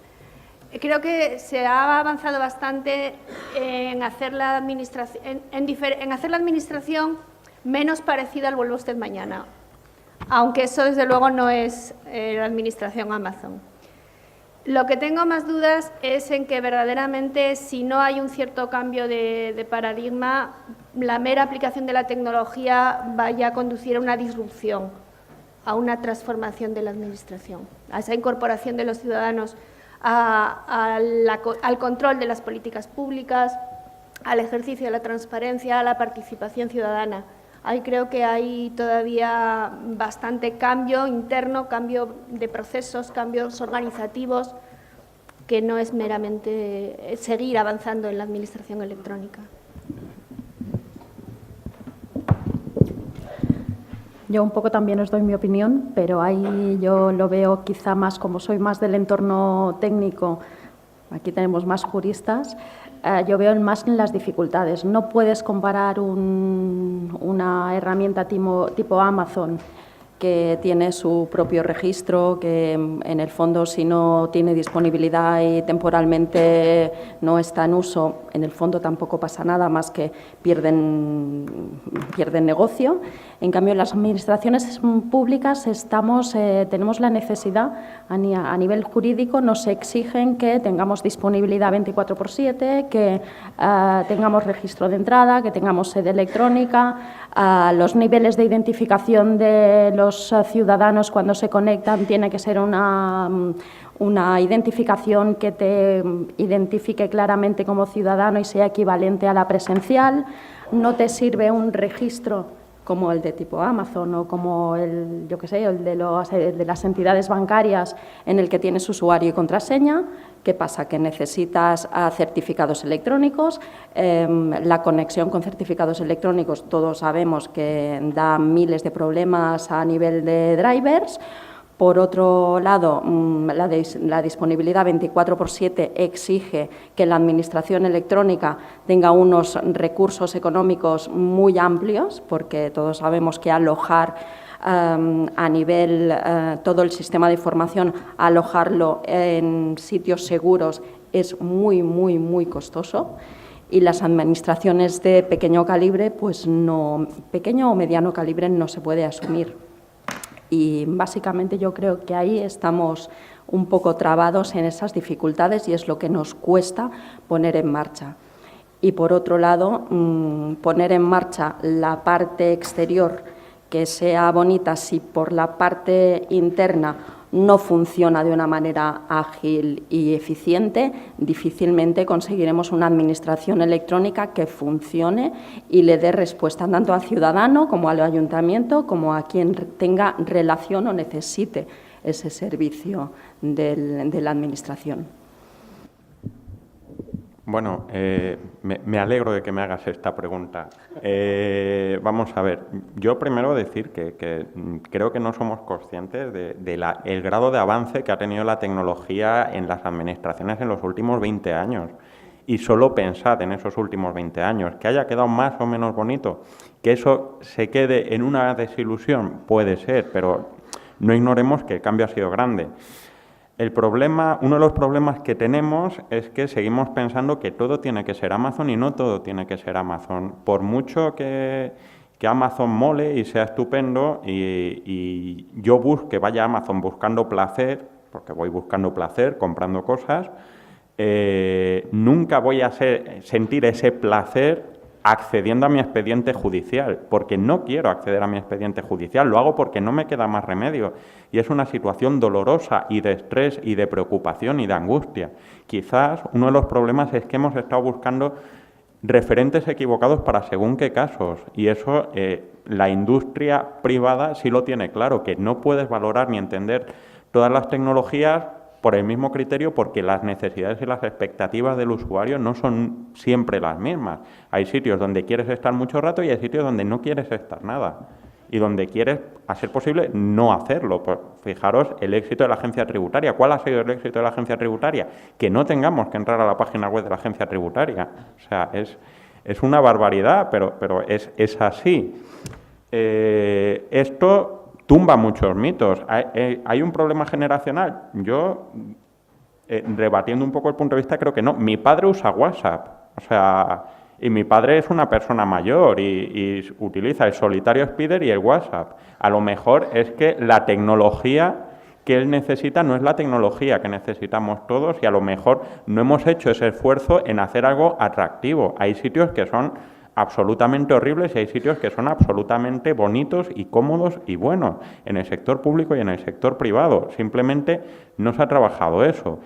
Creo que se ha avanzado bastante en hacer la administración, en hacer la administración menos parecida al vuelva usted mañana, aunque eso desde luego no es la administración Amazon. Lo que tengo más dudas es en que verdaderamente si no hay un cierto cambio de paradigma, la mera aplicación de la tecnología vaya a conducir a una disrupción, a una transformación de la administración, a esa incorporación de los ciudadanos al control de las políticas públicas, al ejercicio de la transparencia, a la participación ciudadana. Ahí creo que hay todavía bastante cambio interno, cambio de procesos, cambios organizativos, que no es meramente seguir avanzando en la administración electrónica. Yo un poco también os doy mi opinión, pero ahí yo lo veo quizá más, como soy más del entorno técnico, aquí tenemos más juristas, yo veo más en las dificultades. No puedes comparar una herramienta tipo Amazon, que tiene su propio registro, que en el fondo si no tiene disponibilidad y temporalmente no está en uso, en el fondo tampoco pasa nada más que pierden negocio. En cambio, en las administraciones públicas tenemos la necesidad, a nivel jurídico nos exigen que tengamos disponibilidad 24/7, que tengamos registro de entrada, que tengamos sede electrónica, los niveles de identificación de los ciudadanos cuando se conectan tiene que ser una identificación que te identifique claramente como ciudadano y sea equivalente a la presencial. No te sirve un registro como el de tipo Amazon o como el de las entidades bancarias en el que tienes usuario y contraseña. ¿Qué pasa? Que necesitas certificados electrónicos. La conexión con certificados electrónicos todos sabemos que da miles de problemas a nivel de drivers. Por otro lado, la disponibilidad 24/7 exige que la Administración electrónica tenga unos recursos económicos muy amplios, porque todos sabemos que alojar a nivel todo el sistema de información, alojarlo en sitios seguros es muy, muy, muy costoso. Y las administraciones de pequeño calibre, pues no, pequeño o mediano calibre no se puede asumir. Y básicamente yo creo que ahí estamos un poco trabados en esas dificultades y es lo que nos cuesta poner en marcha. Y por otro lado, poner en marcha la parte exterior que sea bonita, si por la parte interna no funciona de una manera ágil y eficiente, difícilmente conseguiremos una administración electrónica que funcione y le dé respuesta tanto al ciudadano como al ayuntamiento, como a quien tenga relación o necesite ese servicio de la administración. Bueno, me alegro de que me hagas esta pregunta. Vamos a ver, yo primero decir que creo que no somos conscientes del grado de avance que ha tenido la tecnología en las administraciones en los últimos 20 años. Y solo pensad en esos últimos 20 años, que haya quedado más o menos bonito, que eso se quede en una desilusión, puede ser, pero no ignoremos que el cambio ha sido grande. El problema, uno de los problemas que tenemos es que seguimos pensando que todo tiene que ser Amazon y no todo tiene que ser Amazon. Por mucho que Amazon mole y sea estupendo y yo vaya a Amazon buscando placer, porque voy buscando placer, comprando cosas, nunca voy a sentir ese placer accediendo a mi expediente judicial, porque no quiero acceder a mi expediente judicial, lo hago porque no me queda más remedio. Y es una situación dolorosa y de estrés y de preocupación y de angustia. Quizás uno de los problemas es que hemos estado buscando referentes equivocados para según qué casos. Y eso la industria privada sí lo tiene claro, que no puedes valorar ni entender todas las tecnologías por el mismo criterio, porque las necesidades y las expectativas del usuario no son siempre las mismas. Hay sitios donde quieres estar mucho rato y hay sitios donde no quieres estar nada. Y donde quieres, a ser posible, no hacerlo. Pues fijaros el éxito de la agencia tributaria. ¿Cuál ha sido el éxito de la agencia tributaria? Que no tengamos que entrar a la página web de la agencia tributaria. O sea, es una barbaridad, pero es así. Esto tumba muchos mitos. ¿Hay un problema generacional? Yo, rebatiendo un poco el punto de vista, creo que no. Mi padre usa WhatsApp. O sea, y mi padre es una persona mayor y utiliza el solitario Spider y el WhatsApp. A lo mejor es que la tecnología que él necesita no es la tecnología que necesitamos todos y a lo mejor no hemos hecho ese esfuerzo en hacer algo atractivo. Hay sitios que son absolutamente horribles y hay sitios que son absolutamente bonitos y cómodos y buenos en el sector público y en el sector privado. Simplemente no se ha trabajado eso.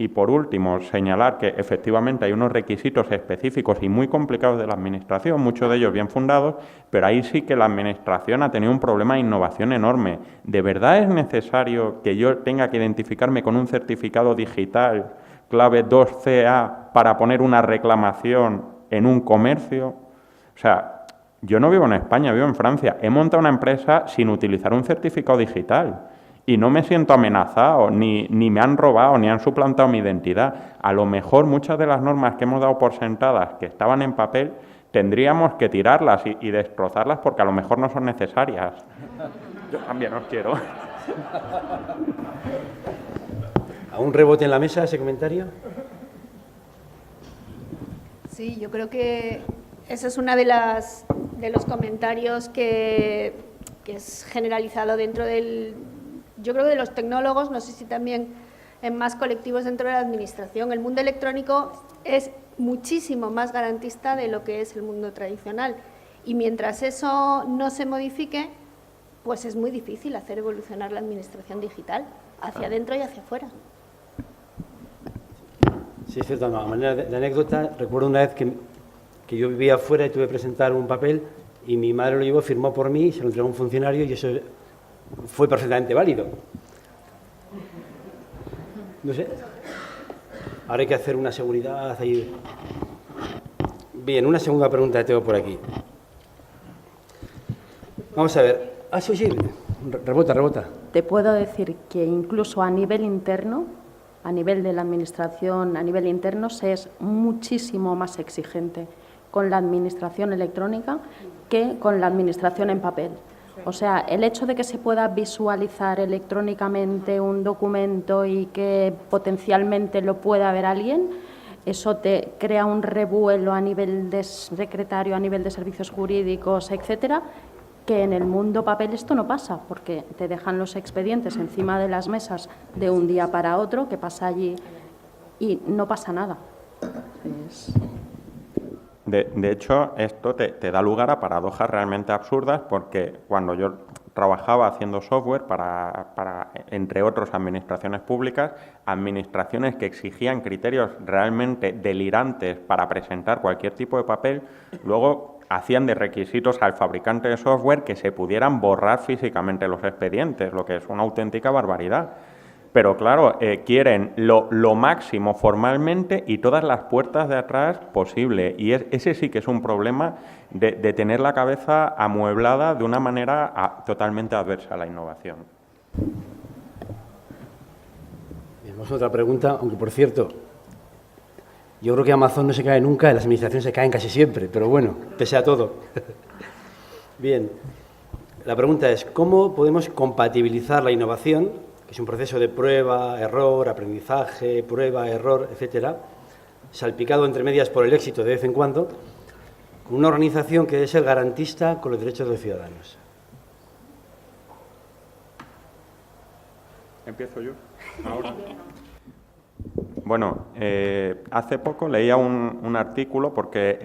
Y por último, señalar que efectivamente hay unos requisitos específicos y muy complicados de la Administración, muchos de ellos bien fundados, pero ahí sí que la Administración ha tenido un problema de innovación enorme. ¿De verdad es necesario que yo tenga que identificarme con un certificado digital clave 2CA para poner una reclamación en un comercio? O sea, yo no vivo en España, vivo en Francia. He montado una empresa sin utilizar un certificado digital. Y no me siento amenazado, ni me han robado, ni han suplantado mi identidad. A lo mejor muchas de las normas que hemos dado por sentadas, que estaban en papel, tendríamos que tirarlas y destrozarlas porque a lo mejor no son necesarias. Yo también os quiero. ¿A un rebote en la mesa ese comentario? Sí, yo creo que ese es uno de los comentarios que es generalizado dentro del... Yo creo que de los tecnólogos, no sé si también en más colectivos dentro de la Administración. El mundo electrónico es muchísimo más garantista de lo que es el mundo tradicional. Y mientras eso no se modifique, pues es muy difícil hacer evolucionar la Administración digital hacia adentro y hacia afuera. Sí, es cierto. A manera de anécdota, recuerdo una vez que yo vivía afuera y tuve que presentar un papel y mi madre lo llevó, firmó por mí, se lo entregó a un funcionario y eso fue perfectamente válido. No sé. Ahora hay que hacer una seguridad ahí. Bien, una segunda pregunta que tengo por aquí. Vamos a ver. Ah, sí, rebota. te puedo decir que incluso a nivel interno, a nivel de la Administración, a nivel interno, se es muchísimo más exigente con la Administración electrónica que con la Administración en papel. O sea, el hecho de que se pueda visualizar electrónicamente un documento y que potencialmente lo pueda ver alguien, eso te crea un revuelo a nivel de secretario, a nivel de servicios jurídicos, etcétera, que en el mundo papel esto no pasa, porque te dejan los expedientes encima de las mesas de un día para otro, que pasa allí y no pasa nada. De hecho, esto te da lugar a paradojas realmente absurdas, porque cuando yo trabajaba haciendo software para, entre otros, administraciones públicas, administraciones que exigían criterios realmente delirantes para presentar cualquier tipo de papel, luego hacían de requisitos al fabricante de software que se pudieran borrar físicamente los expedientes, lo que es una auténtica barbaridad. Pero claro, quieren lo máximo formalmente y todas las puertas de atrás posible. Y ese sí que es un problema de tener la cabeza amueblada de una manera totalmente adversa a la innovación. Bien, vamos a otra pregunta, aunque por cierto, yo creo que Amazon no se cae nunca, las administraciones se caen casi siempre, pero bueno, pese a todo. Bien, la pregunta es, ¿cómo podemos compatibilizar la innovación, que es un proceso de prueba, error, aprendizaje, prueba, error, etcétera, salpicado entre medias por el éxito de vez en cuando, con una organización que debe ser garantista con los derechos de los ciudadanos? ¿Empiezo yo? Ahora. Bueno, hace poco leía un artículo porque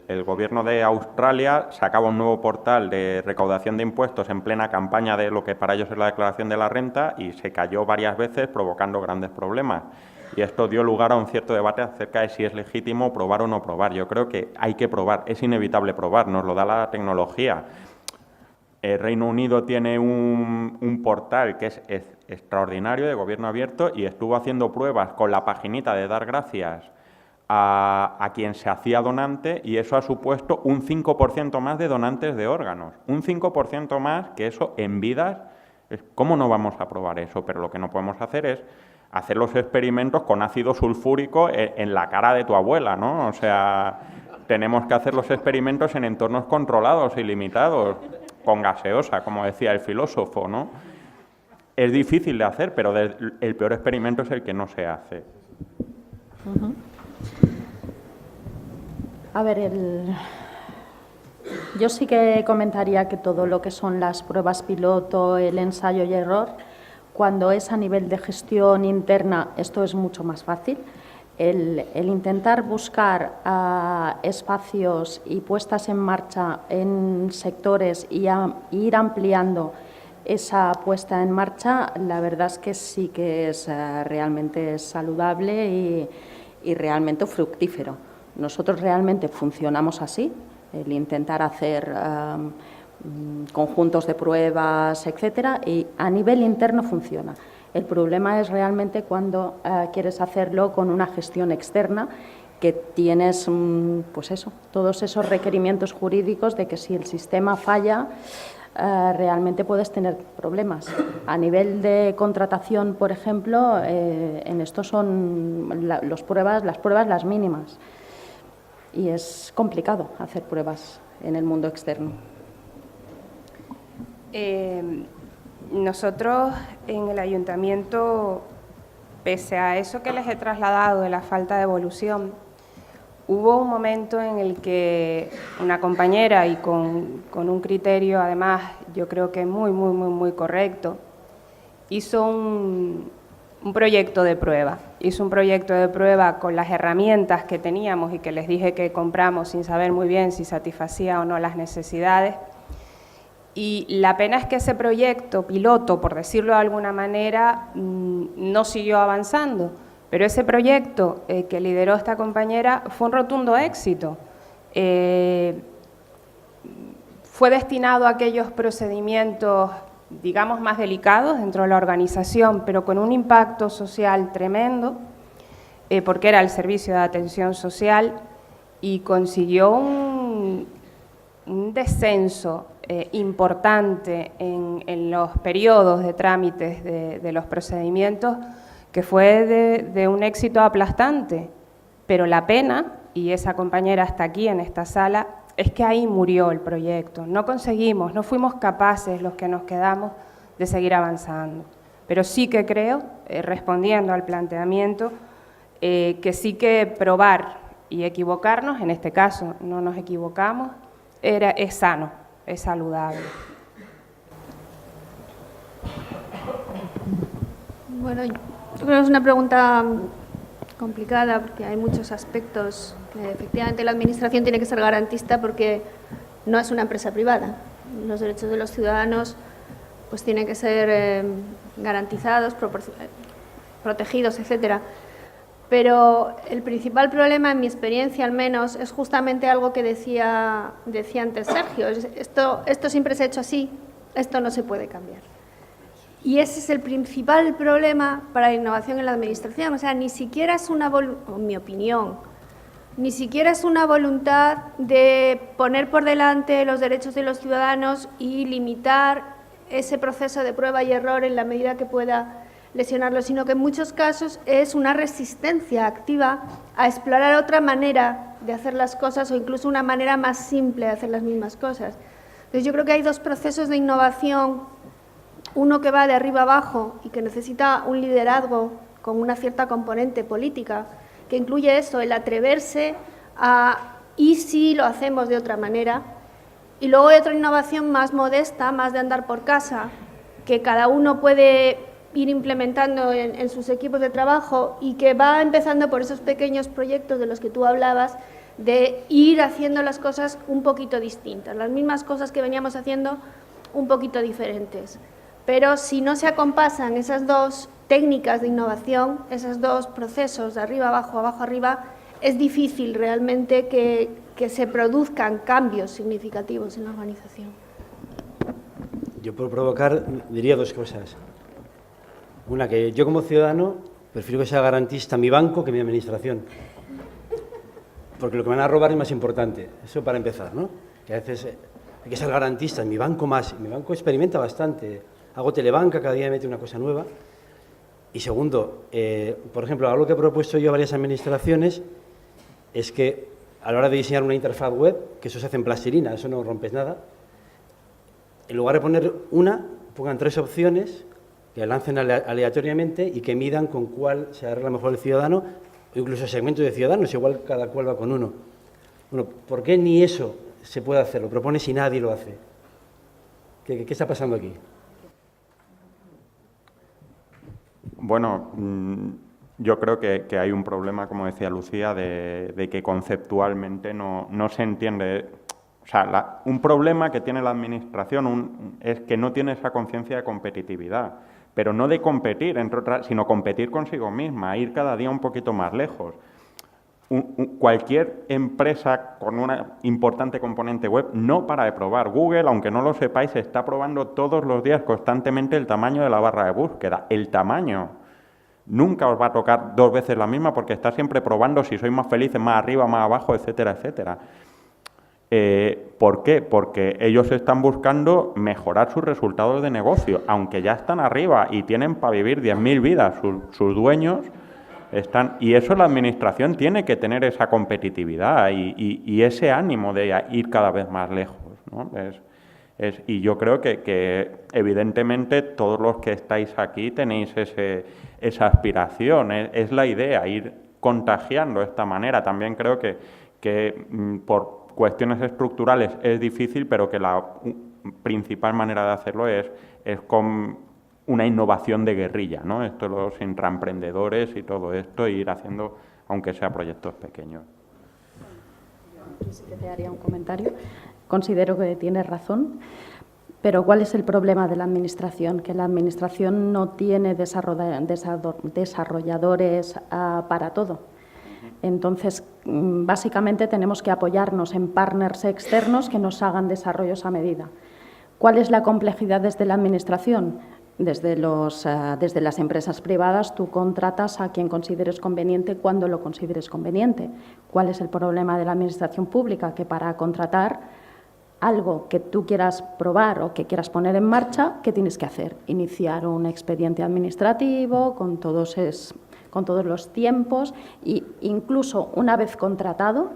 el Gobierno de Australia sacaba un nuevo portal de recaudación de impuestos en plena campaña de lo que para ellos es la declaración de la renta y se cayó varias veces provocando grandes problemas. Y esto dio lugar a un cierto debate acerca de si es legítimo probar o no probar. Yo creo que hay que probar, es inevitable probar, nos lo da la tecnología. El Reino Unido tiene un portal que es extraordinario, de gobierno abierto, y estuvo haciendo pruebas con la paginita de dar gracias a quien se hacía donante, y eso ha supuesto un 5% más de donantes de órganos. Un 5% más, que eso en vidas, ¿cómo no vamos a probar eso? Pero lo que no podemos hacer es hacer los experimentos con ácido sulfúrico en la cara de tu abuela, ¿no? O sea, tenemos que hacer los experimentos en entornos controlados y limitados, con gaseosa, como decía el filósofo, ¿no? Es difícil de hacer, pero el peor experimento es el que no se hace. A ver, yo sí que comentaría que todo lo que son las pruebas piloto, el ensayo y error, cuando es a nivel de gestión interna, esto es mucho más fácil. El intentar buscar espacios y puestas en marcha en sectores y ir ampliando esa puesta en marcha, la verdad es que sí que es realmente saludable y realmente fructífero. Nosotros realmente funcionamos así, el intentar hacer conjuntos de pruebas, etcétera, y a nivel interno funciona. El problema es realmente cuando quieres hacerlo con una gestión externa, que tienes, pues eso, todos esos requerimientos jurídicos de que si el sistema falla, realmente puedes tener problemas. A nivel de contratación, por ejemplo, en esto son las pruebas las mínimas. Y es complicado hacer pruebas en el mundo externo. Nosotros en el ayuntamiento, pese a eso que les he trasladado de la falta de evolución, hubo un momento en el que una compañera, y con un criterio además yo creo que muy correcto, hizo un proyecto de prueba. Hizo un proyecto de prueba con las herramientas que teníamos y que les dije que compramos sin saber muy bien si satisfacía o no las necesidades. Y la pena es que ese proyecto piloto, por decirlo de alguna manera, no siguió avanzando. Pero ese proyecto que lideró esta compañera fue un rotundo éxito. Fue destinado a aquellos procedimientos, digamos, más delicados dentro de la organización, pero con un impacto social tremendo, porque era el servicio de atención social, y consiguió un descenso importante en los periodos de trámites de los procedimientos, que fue de un éxito aplastante. Pero la pena, y esa compañera está aquí en esta sala, es que ahí murió el proyecto. No conseguimos, no fuimos capaces los que nos quedamos de seguir avanzando. Pero sí que creo, respondiendo al planteamiento, que sí que probar y equivocarnos, en este caso no nos equivocamos, es sano, es saludable. Bueno, yo creo que es una pregunta complicada porque hay muchos aspectos que efectivamente la Administración tiene que ser garantista porque no es una empresa privada. Los derechos de los ciudadanos pues tienen que ser garantizados, protegidos, etcétera. Pero el principal problema, en mi experiencia al menos, es justamente algo que decía antes Sergio. Esto siempre se ha hecho así, esto no se puede cambiar. Y ese es el principal problema para la innovación en la Administración. O sea, ni siquiera es una voluntad, en mi opinión, ni siquiera es una voluntad de poner por delante los derechos de los ciudadanos y limitar ese proceso de prueba y error en la medida que pueda lesionarlo, sino que en muchos casos es una resistencia activa a explorar otra manera de hacer las cosas o incluso una manera más simple de hacer las mismas cosas. Entonces, yo creo que hay dos procesos de innovación, uno que va de arriba abajo y que necesita un liderazgo con una cierta componente política, que incluye eso, el atreverse a ¿y si lo hacemos de otra manera? Y luego hay otra innovación más modesta, más de andar por casa, que cada uno puede ir implementando en sus equipos de trabajo y que va empezando por esos pequeños proyectos de los que tú hablabas, de ir haciendo las cosas un poquito distintas, las mismas cosas que veníamos haciendo un poquito diferentes. Pero si no se acompasan esas dos técnicas de innovación, esos dos procesos de arriba abajo, abajo arriba, es difícil realmente que se produzcan cambios significativos en la organización. Yo por provocar diría dos cosas. Una, que yo como ciudadano prefiero que sea garantista mi banco que mi administración. Porque lo que me van a robar es más importante. Eso para empezar, ¿no? Que a veces hay que ser garantista, en mi banco más. Mi banco experimenta bastante. Hago telebanca, cada día me mete una cosa nueva. Y segundo, por ejemplo, algo que he propuesto yo a varias administraciones es que a la hora de diseñar una interfaz web, que eso se hace en plastilina, eso no rompes nada, en lugar de poner una, pongan 3 opciones que lancen aleatoriamente y que midan con cuál se arregla mejor el ciudadano, o incluso segmento de ciudadanos, igual cada cual va con uno. Bueno, ¿por qué ni eso se puede hacer? Lo propone si nadie lo hace. ¿Qué está pasando aquí? Bueno, yo creo que hay un problema, como decía Lucía, de que conceptualmente no se entiende. O sea, un problema que tiene la Administración es que no tiene esa conciencia de competitividad, pero no de competir, entre otras, sino competir consigo misma, ir cada día un poquito más lejos. Cualquier empresa con una importante componente web no para de probar. Google, aunque no lo sepáis, está probando todos los días constantemente el tamaño de la barra de búsqueda. El tamaño. Nunca os va a tocar 2 veces la misma porque está siempre probando si sois más felices, más arriba, más abajo, etcétera, etcétera. ¿Por qué? Porque ellos están buscando mejorar sus resultados de negocio, aunque ya están arriba y tienen para vivir 10.000 vidas. Sus dueños están... Y eso la Administración tiene que tener esa competitividad y ese ánimo de ir cada vez más lejos, ¿no? Y yo creo que evidentemente todos los que estáis aquí tenéis esa aspiración, es la idea, ir contagiando de esta manera. También creo que por cuestiones estructurales es difícil, pero que la principal manera de hacerlo es con una innovación de guerrilla, ¿no? Esto, los intraemprendedores y todo esto, ir haciendo, aunque sea proyectos pequeños. Aquí sí que te haría un comentario. Considero que tienes razón, pero ¿cuál es el problema de la Administración? Que la Administración no tiene desarrolladores para todo. Entonces, básicamente tenemos que apoyarnos en partners externos que nos hagan desarrollos a medida. ¿Cuál es la complejidad desde la Administración? Desde las empresas privadas tú contratas a quien consideres conveniente cuando lo consideres conveniente. ¿Cuál es el problema de la Administración pública? Que para contratar algo que tú quieras probar o que quieras poner en marcha, ¿qué tienes que hacer? Iniciar un expediente administrativo con todos los tiempos e incluso una vez contratado,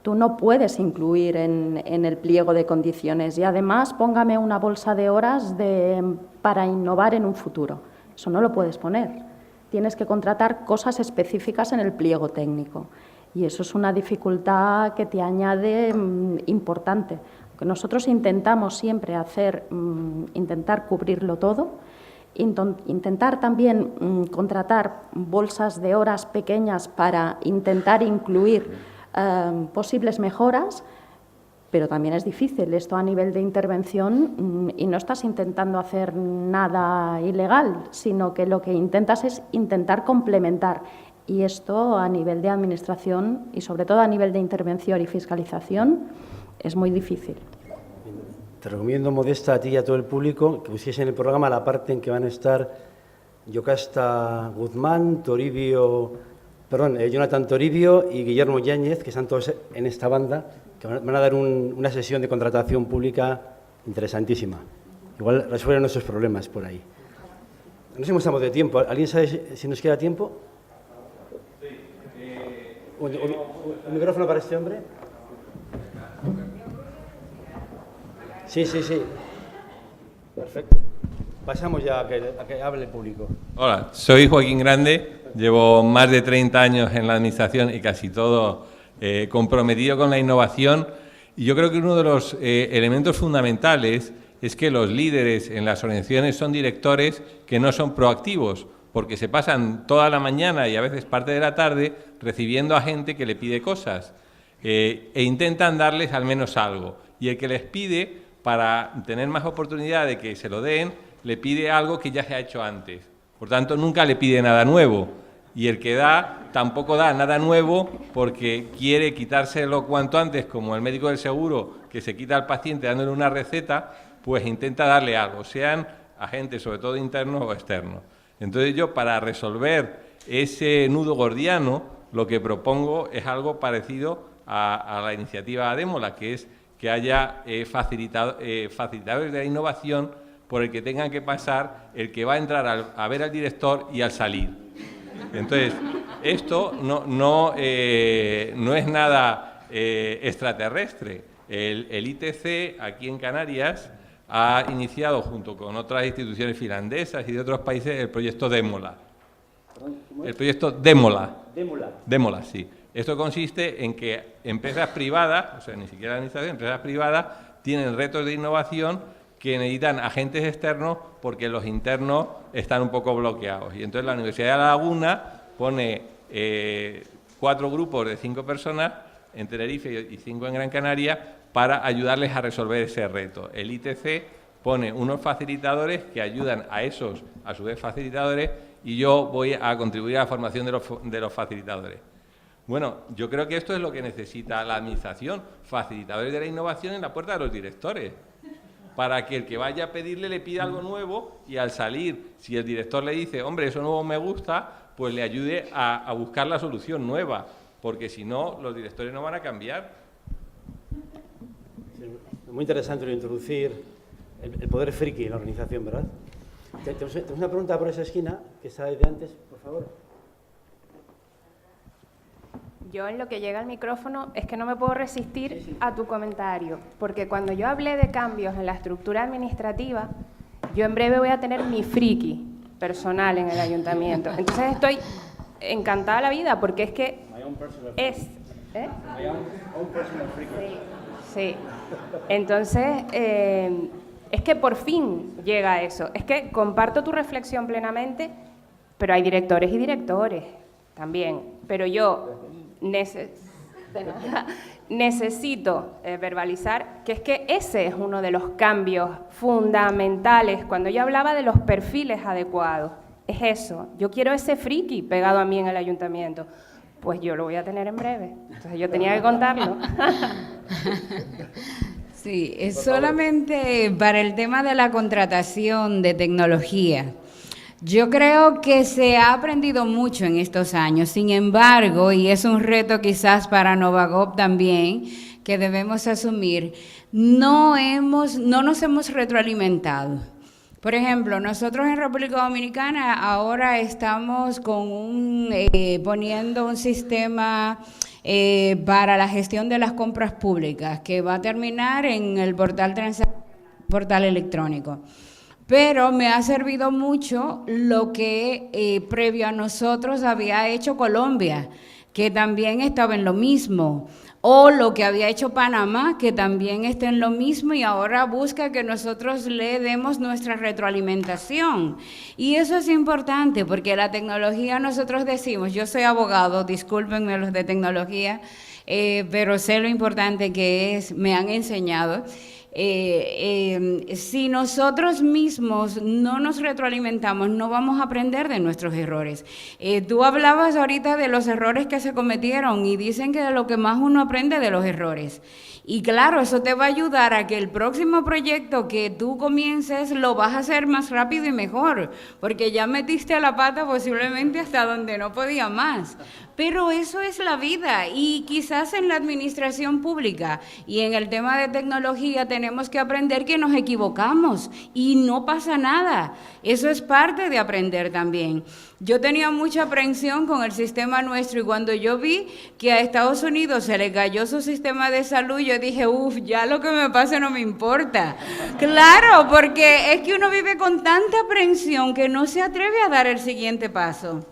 tú no puedes incluir en el pliego de condiciones y además póngame una bolsa de horas para innovar en un futuro. Eso no lo puedes poner. Tienes que contratar cosas específicas en el pliego técnico y eso es una dificultad que te añade importante. Que nosotros intentamos siempre intentar cubrirlo todo, intentar también contratar bolsas de horas pequeñas para intentar incluir posibles mejoras, pero también es difícil esto a nivel de intervención y no estás intentando hacer nada ilegal, sino que lo que intentas es intentar complementar. Y esto a nivel de administración y sobre todo a nivel de intervención y fiscalización es muy difícil. Te recomiendo, Modesta, a ti y a todo el público que busquéis en el programa la parte en que van a estar Yocasta Guzmán, Jonathan Toribio y Guillermo Yáñez, que están todos en esta banda, que van a dar una sesión de contratación pública interesantísima. Igual resuelven nuestros problemas por ahí. No sé cómo estamos de tiempo. ¿Alguien sabe si nos queda tiempo? ¿Un micrófono para este hombre? Sí. Perfecto. Pasamos ya a que hable el público. Hola, soy Joaquín Grande, llevo más de 30 años en la administración y casi todo comprometido con la innovación. Y yo creo que uno de los elementos fundamentales es que los líderes en las organizaciones son directores que no son proactivos, porque se pasan toda la mañana y a veces parte de la tarde recibiendo a gente que le pide cosas e intentan darles al menos algo. Y el que les pide, para tener más oportunidad de que se lo den, le pide algo que ya se ha hecho antes. Por tanto, nunca le pide nada nuevo. Y el que da, tampoco da nada nuevo porque quiere quitárselo cuanto antes, como el médico del seguro, que se quita al paciente dándole una receta, pues intenta darle algo, sean agentes, sobre todo internos o externos. Entonces yo, para resolver ese nudo gordiano, lo que propongo es algo parecido a la iniciativa Démola, que es que haya facilitadores de la innovación por el que tengan que pasar el que va a entrar a ver al director y al salir. Entonces, esto no es nada extraterrestre. El ITC, aquí en Canarias, ha iniciado, junto con otras instituciones finlandesas y de otros países, el proyecto Démola. El proyecto Démola. Démola, sí. Esto consiste en que empresas privadas, o sea, ni siquiera la administración, empresas privadas, tienen retos de innovación que necesitan agentes externos porque los internos están un poco bloqueados. Y entonces la Universidad de La Laguna pone 4 grupos de 5 personas en Tenerife y 5 en Gran Canaria para ayudarles a resolver ese reto. El ITC pone unos facilitadores que ayudan a esos, a su vez, facilitadores, y yo voy a contribuir a la formación de los facilitadores. Bueno, yo creo que esto es lo que necesita la administración, facilitadores de la innovación en la puerta de los directores, para que el que vaya a pedirle le pida algo nuevo y al salir, si el director le dice, hombre, eso nuevo me gusta, pues le ayude a buscar la solución nueva, porque si no, los directores no van a cambiar. Muy interesante introducir el poder friki en la organización, ¿verdad? Tenemos una pregunta por esa esquina, que está desde antes, por favor. Yo en lo que llega al micrófono es que no me puedo resistir a tu comentario, porque cuando yo hablé de cambios en la estructura administrativa, yo en breve voy a tener mi friki personal en el ayuntamiento. Entonces estoy encantada de la vida, porque es que es... ¿eh? Sí. Entonces, es que por fin llega eso. Es que comparto tu reflexión plenamente, pero hay directores y directores también. Pero yo necesito verbalizar que es que ese es uno de los cambios fundamentales. Cuando yo hablaba de los perfiles adecuados, es eso. Yo quiero ese friki pegado a mí en el ayuntamiento. Pues yo lo voy a tener en breve. Entonces yo tenía que contarlo. Sí, es solamente para el tema de la contratación de tecnología. Yo creo que se ha aprendido mucho en estos años. Sin embargo, y es un reto quizás para Novagop también, que debemos asumir, no nos hemos retroalimentado. Por ejemplo, nosotros en República Dominicana ahora estamos poniendo un sistema para la gestión de las compras públicas que va a terminar en el portal electrónico. Pero me ha servido mucho lo que previo a nosotros había hecho Colombia, que también estaba en lo mismo, o lo que había hecho Panamá, que también está en lo mismo y ahora busca que nosotros le demos nuestra retroalimentación. Y eso es importante porque la tecnología, nosotros decimos, yo soy abogado, discúlpenme los de tecnología, pero sé lo importante que es, me han enseñado. Si nosotros mismos no nos retroalimentamos, no vamos a aprender de nuestros errores. Tú hablabas ahorita de los errores que se cometieron y dicen que de lo que más uno aprende de los errores. Y claro, eso te va a ayudar a que el próximo proyecto que tú comiences lo vas a hacer más rápido y mejor, porque ya metiste a la pata posiblemente hasta donde no podía más. Pero eso es la vida y quizás en la administración pública y en el tema de tecnología tenemos que aprender que nos equivocamos y no pasa nada. Eso es parte de aprender también. Yo tenía mucha aprensión con el sistema nuestro y cuando yo vi que a Estados Unidos se le cayó su sistema de salud, yo dije, ya lo que me pase no me importa. Claro, porque es que uno vive con tanta aprensión que no se atreve a dar el siguiente paso.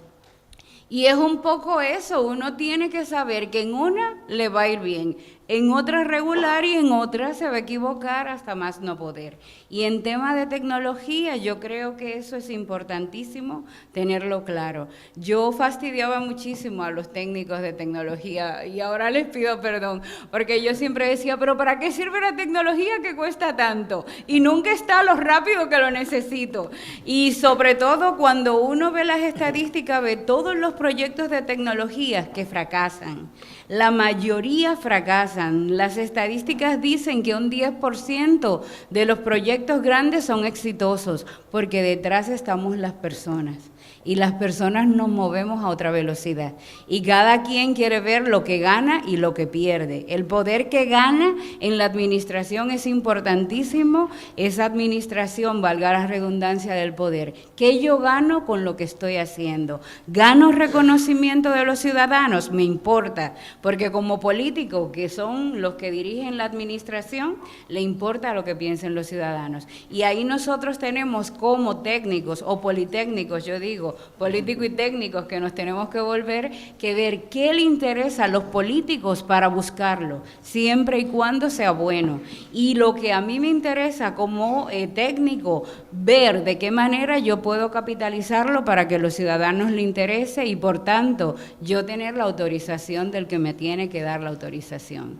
Y es un poco eso, uno tiene que saber que en una le va a ir bien, en otra regular y en otra se va a equivocar hasta más no poder. Y en tema de tecnología yo creo que eso es importantísimo tenerlo claro. Yo fastidiaba muchísimo a los técnicos de tecnología y ahora les pido perdón, porque yo siempre decía, pero ¿para qué sirve la tecnología que cuesta tanto? Y nunca está lo rápido que lo necesito. Y sobre todo cuando uno ve las estadísticas, ve todos los proyectos de tecnología que fracasan. La mayoría fracasan. Las estadísticas dicen que un 10% de los proyectos grandes son exitosos, porque detrás estamos las personas. Y las personas nos movemos a otra velocidad. Y cada quien quiere ver lo que gana y lo que pierde. El poder que gana en la administración es importantísimo. Esa administración, valga la redundancia del poder. ¿Qué yo gano con lo que estoy haciendo? ¿Gano reconocimiento de los ciudadanos? Me importa. Porque como políticos, que son los que dirigen la administración, le importa lo que piensen los ciudadanos. Y ahí nosotros tenemos como técnicos o politécnicos, yo digo, políticos y técnicos que nos tenemos que volver, que ver qué le interesa a los políticos para buscarlo, siempre y cuando sea bueno. Y lo que a mí me interesa como técnico, ver de qué manera yo puedo capitalizarlo para que a los ciudadanos le interese y por tanto yo tener la autorización del que me tiene que dar la autorización.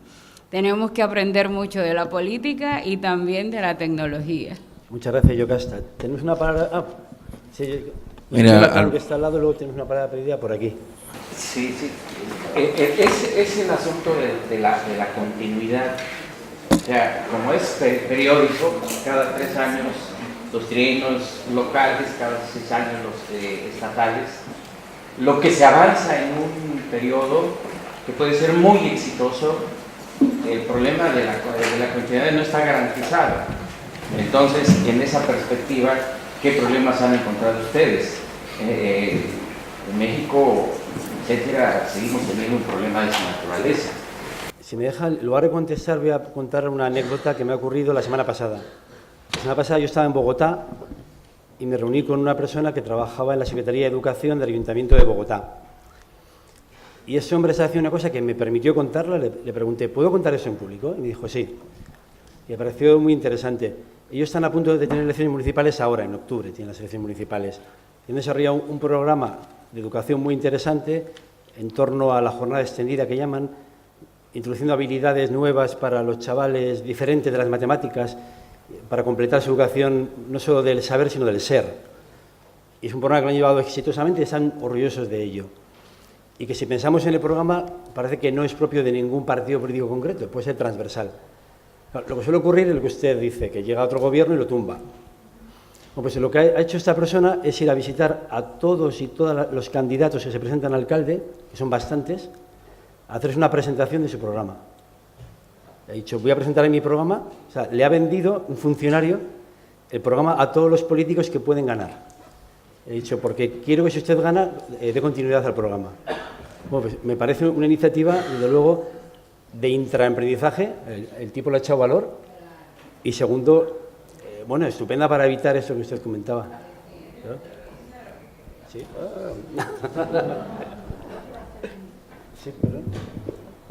Tenemos que aprender mucho de la política y también de la tecnología. Muchas gracias, Yocasta. Tenemos una palabra... sí, mira, que está al lado, luego tenemos una palabra pedida por aquí. Sí. Es el asunto de la continuidad. O sea, como es periódico, cada 3 años los trienios locales, cada 6 años los estatales, lo que se avanza en un periodo que puede ser muy exitoso, el problema de la continuidad no está garantizado. Entonces, en esa perspectiva, ¿qué problemas han encontrado ustedes? En México, etcétera, seguimos teniendo un problema de esa naturaleza. Si me deja, en lugar de contestar, voy a contar una anécdota que me ha ocurrido la semana pasada. La semana pasada yo estaba en Bogotá y me reuní con una persona que trabajaba en la Secretaría de Educación del Ayuntamiento de Bogotá. Y ese hombre se hacía una cosa que me permitió contarla, le pregunté, ¿puedo contar eso en público? Y me dijo, sí. Y me pareció muy interesante. Ellos están a punto de tener elecciones municipales ahora, en octubre, tienen las elecciones municipales. Y han desarrollado un programa de educación muy interesante en torno a la jornada extendida que llaman, introduciendo habilidades nuevas para los chavales diferentes de las matemáticas, para completar su educación no solo del saber, sino del ser. Y es un programa que lo han llevado exitosamente y están orgullosos de ello. Y que si pensamos en el programa, parece que no es propio de ningún partido político concreto, puede ser transversal. Lo que suele ocurrir es lo que usted dice, que llega otro gobierno y lo tumba. Bueno, pues lo que ha hecho esta persona es ir a visitar a todos y todos los candidatos que se presentan al alcalde, que son bastantes, a hacerles una presentación de su programa. Ha dicho, voy a presentar mi programa. O sea, le ha vendido un funcionario el programa a todos los políticos que pueden ganar. He dicho, porque quiero que si usted gana, dé continuidad al programa. Bueno, pues me parece una iniciativa, desde luego, de intraemprendizaje. El tipo le ha echado valor. Y segundo, bueno, estupenda para evitar eso que usted comentaba. ¿No? Sí. Sí, perdón.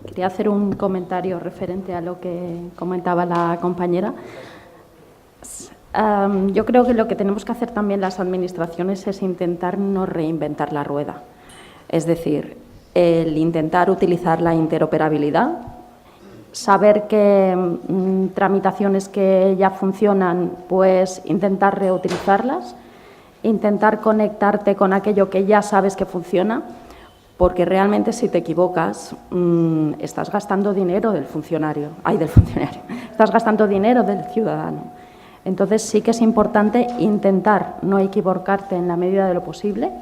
Quería hacer un comentario referente a lo que comentaba la compañera. Yo creo que lo que tenemos que hacer también las administraciones es intentar no reinventar la rueda. Es decir, el intentar utilizar la interoperabilidad, saber que tramitaciones que ya funcionan, pues intentar reutilizarlas, intentar conectarte con aquello que ya sabes que funciona, porque realmente si te equivocas estás gastando dinero del funcionario, estás gastando dinero del ciudadano. Entonces sí que es importante intentar no equivocarte en la medida de lo posible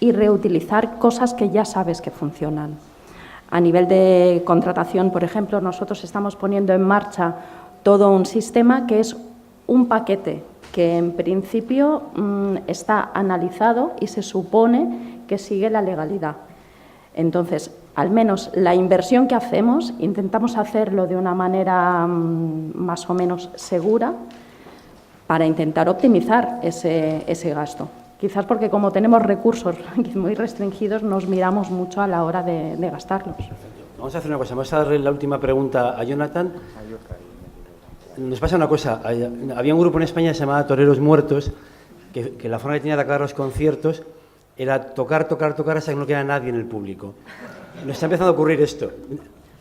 y reutilizar cosas que ya sabes que funcionan. A nivel de contratación, por ejemplo, nosotros estamos poniendo en marcha todo un sistema que es un paquete que en principio está analizado y se supone que sigue la legalidad. Entonces, al menos la inversión que hacemos, intentamos hacerlo de una manera más o menos segura para intentar optimizar ese gasto. Quizás porque como tenemos recursos muy restringidos, nos miramos mucho a la hora de gastarlos. Vamos a hacer una cosa, vamos a darle la última pregunta a Jonathan. Nos pasa una cosa, había un grupo en España que se llamaba Toreros Muertos, que la forma que tenía de acabar los conciertos era tocar hasta que no queda nadie en el público. Nos está empezando a ocurrir esto,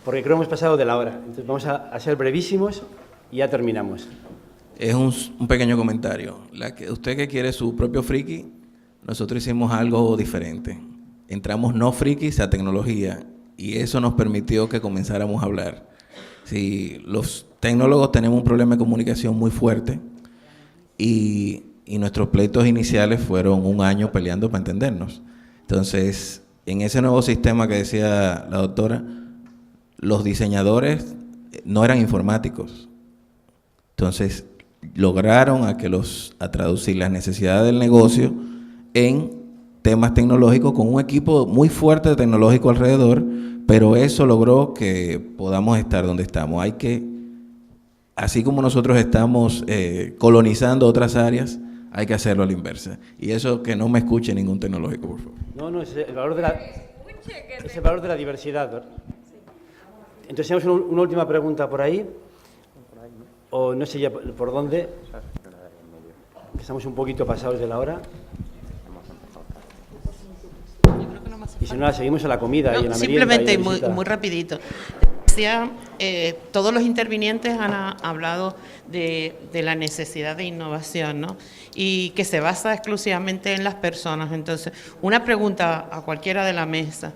porque creo que hemos pasado de la hora. Entonces vamos a ser brevísimos y ya terminamos. Es un pequeño comentario. Usted que quiere su propio friki, nosotros hicimos algo diferente. Entramos no frikis a tecnología y eso nos permitió que comenzáramos a hablar. Si los tecnólogos tenemos un problema de comunicación muy fuerte y nuestros pleitos iniciales fueron un año peleando para entendernos. Entonces, en ese nuevo sistema que decía la doctora, los diseñadores no eran informáticos. Entonces, lograron a traducir las necesidades del negocio en temas tecnológicos con un equipo muy fuerte tecnológico alrededor, pero eso logró que podamos estar donde estamos. Así como nosotros estamos colonizando otras áreas, hay que hacerlo a la inversa. Y eso que no me escuche ningún tecnológico, por favor. No, es el valor de la diversidad, ¿verdad? Entonces tenemos una última pregunta por ahí. O no sé ya por dónde. Estamos un poquito pasados de la hora. Y si no, seguimos a la comida y en la merienda. Simplemente, muy rapidito. Todos los intervinientes han hablado de la necesidad de innovación, ¿no? Y que se basa exclusivamente en las personas. Entonces, una pregunta a cualquiera de la mesa.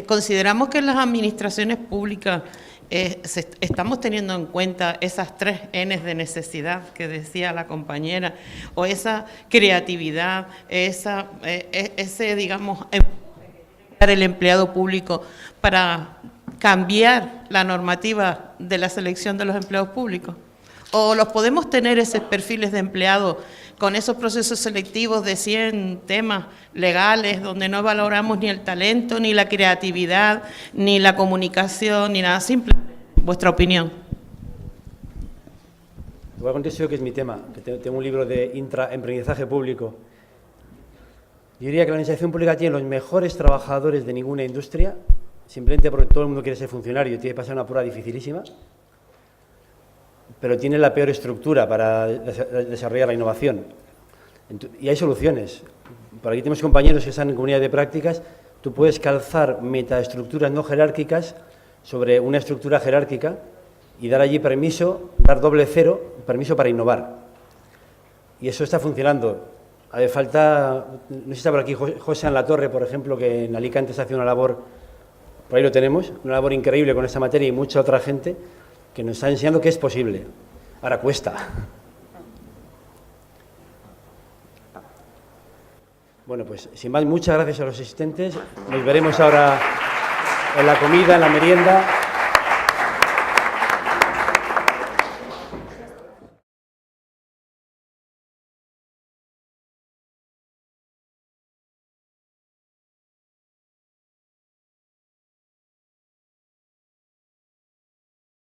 ¿Consideramos que en las administraciones públicas estamos teniendo en cuenta esas 3 N's de necesidad que decía la compañera, o esa creatividad, ese, digamos, el empleado público para cambiar la normativa de la selección de los empleados públicos? ¿O los podemos tener esos perfiles de empleados con esos procesos selectivos de 100 temas legales donde no valoramos ni el talento, ni la creatividad, ni la comunicación, ni nada simple? ¿Vuestra opinión? Te voy a contestar que es mi tema, que tengo un libro de intraemprendizaje público. Yo diría que la administración pública tiene los mejores trabajadores de ninguna industria, simplemente porque todo el mundo quiere ser funcionario y tiene que pasar una prueba dificilísima, pero tiene la peor estructura para desarrollar la innovación. Y hay soluciones. Por aquí tenemos compañeros que están en comunidad de prácticas. Tú puedes calzar metaestructuras no jerárquicas sobre una estructura jerárquica y dar allí permiso, dar doble cero, permiso para innovar. Y eso está funcionando. Falta, no sé si está por aquí José en la Torre, por ejemplo, que en Alicante está haciendo una labor, por ahí lo tenemos, una labor increíble con esta materia y mucha otra gente que nos está enseñando que es posible. Ahora cuesta. Bueno, pues sin más, muchas gracias a los asistentes. Nos veremos ahora en la comida, en la merienda.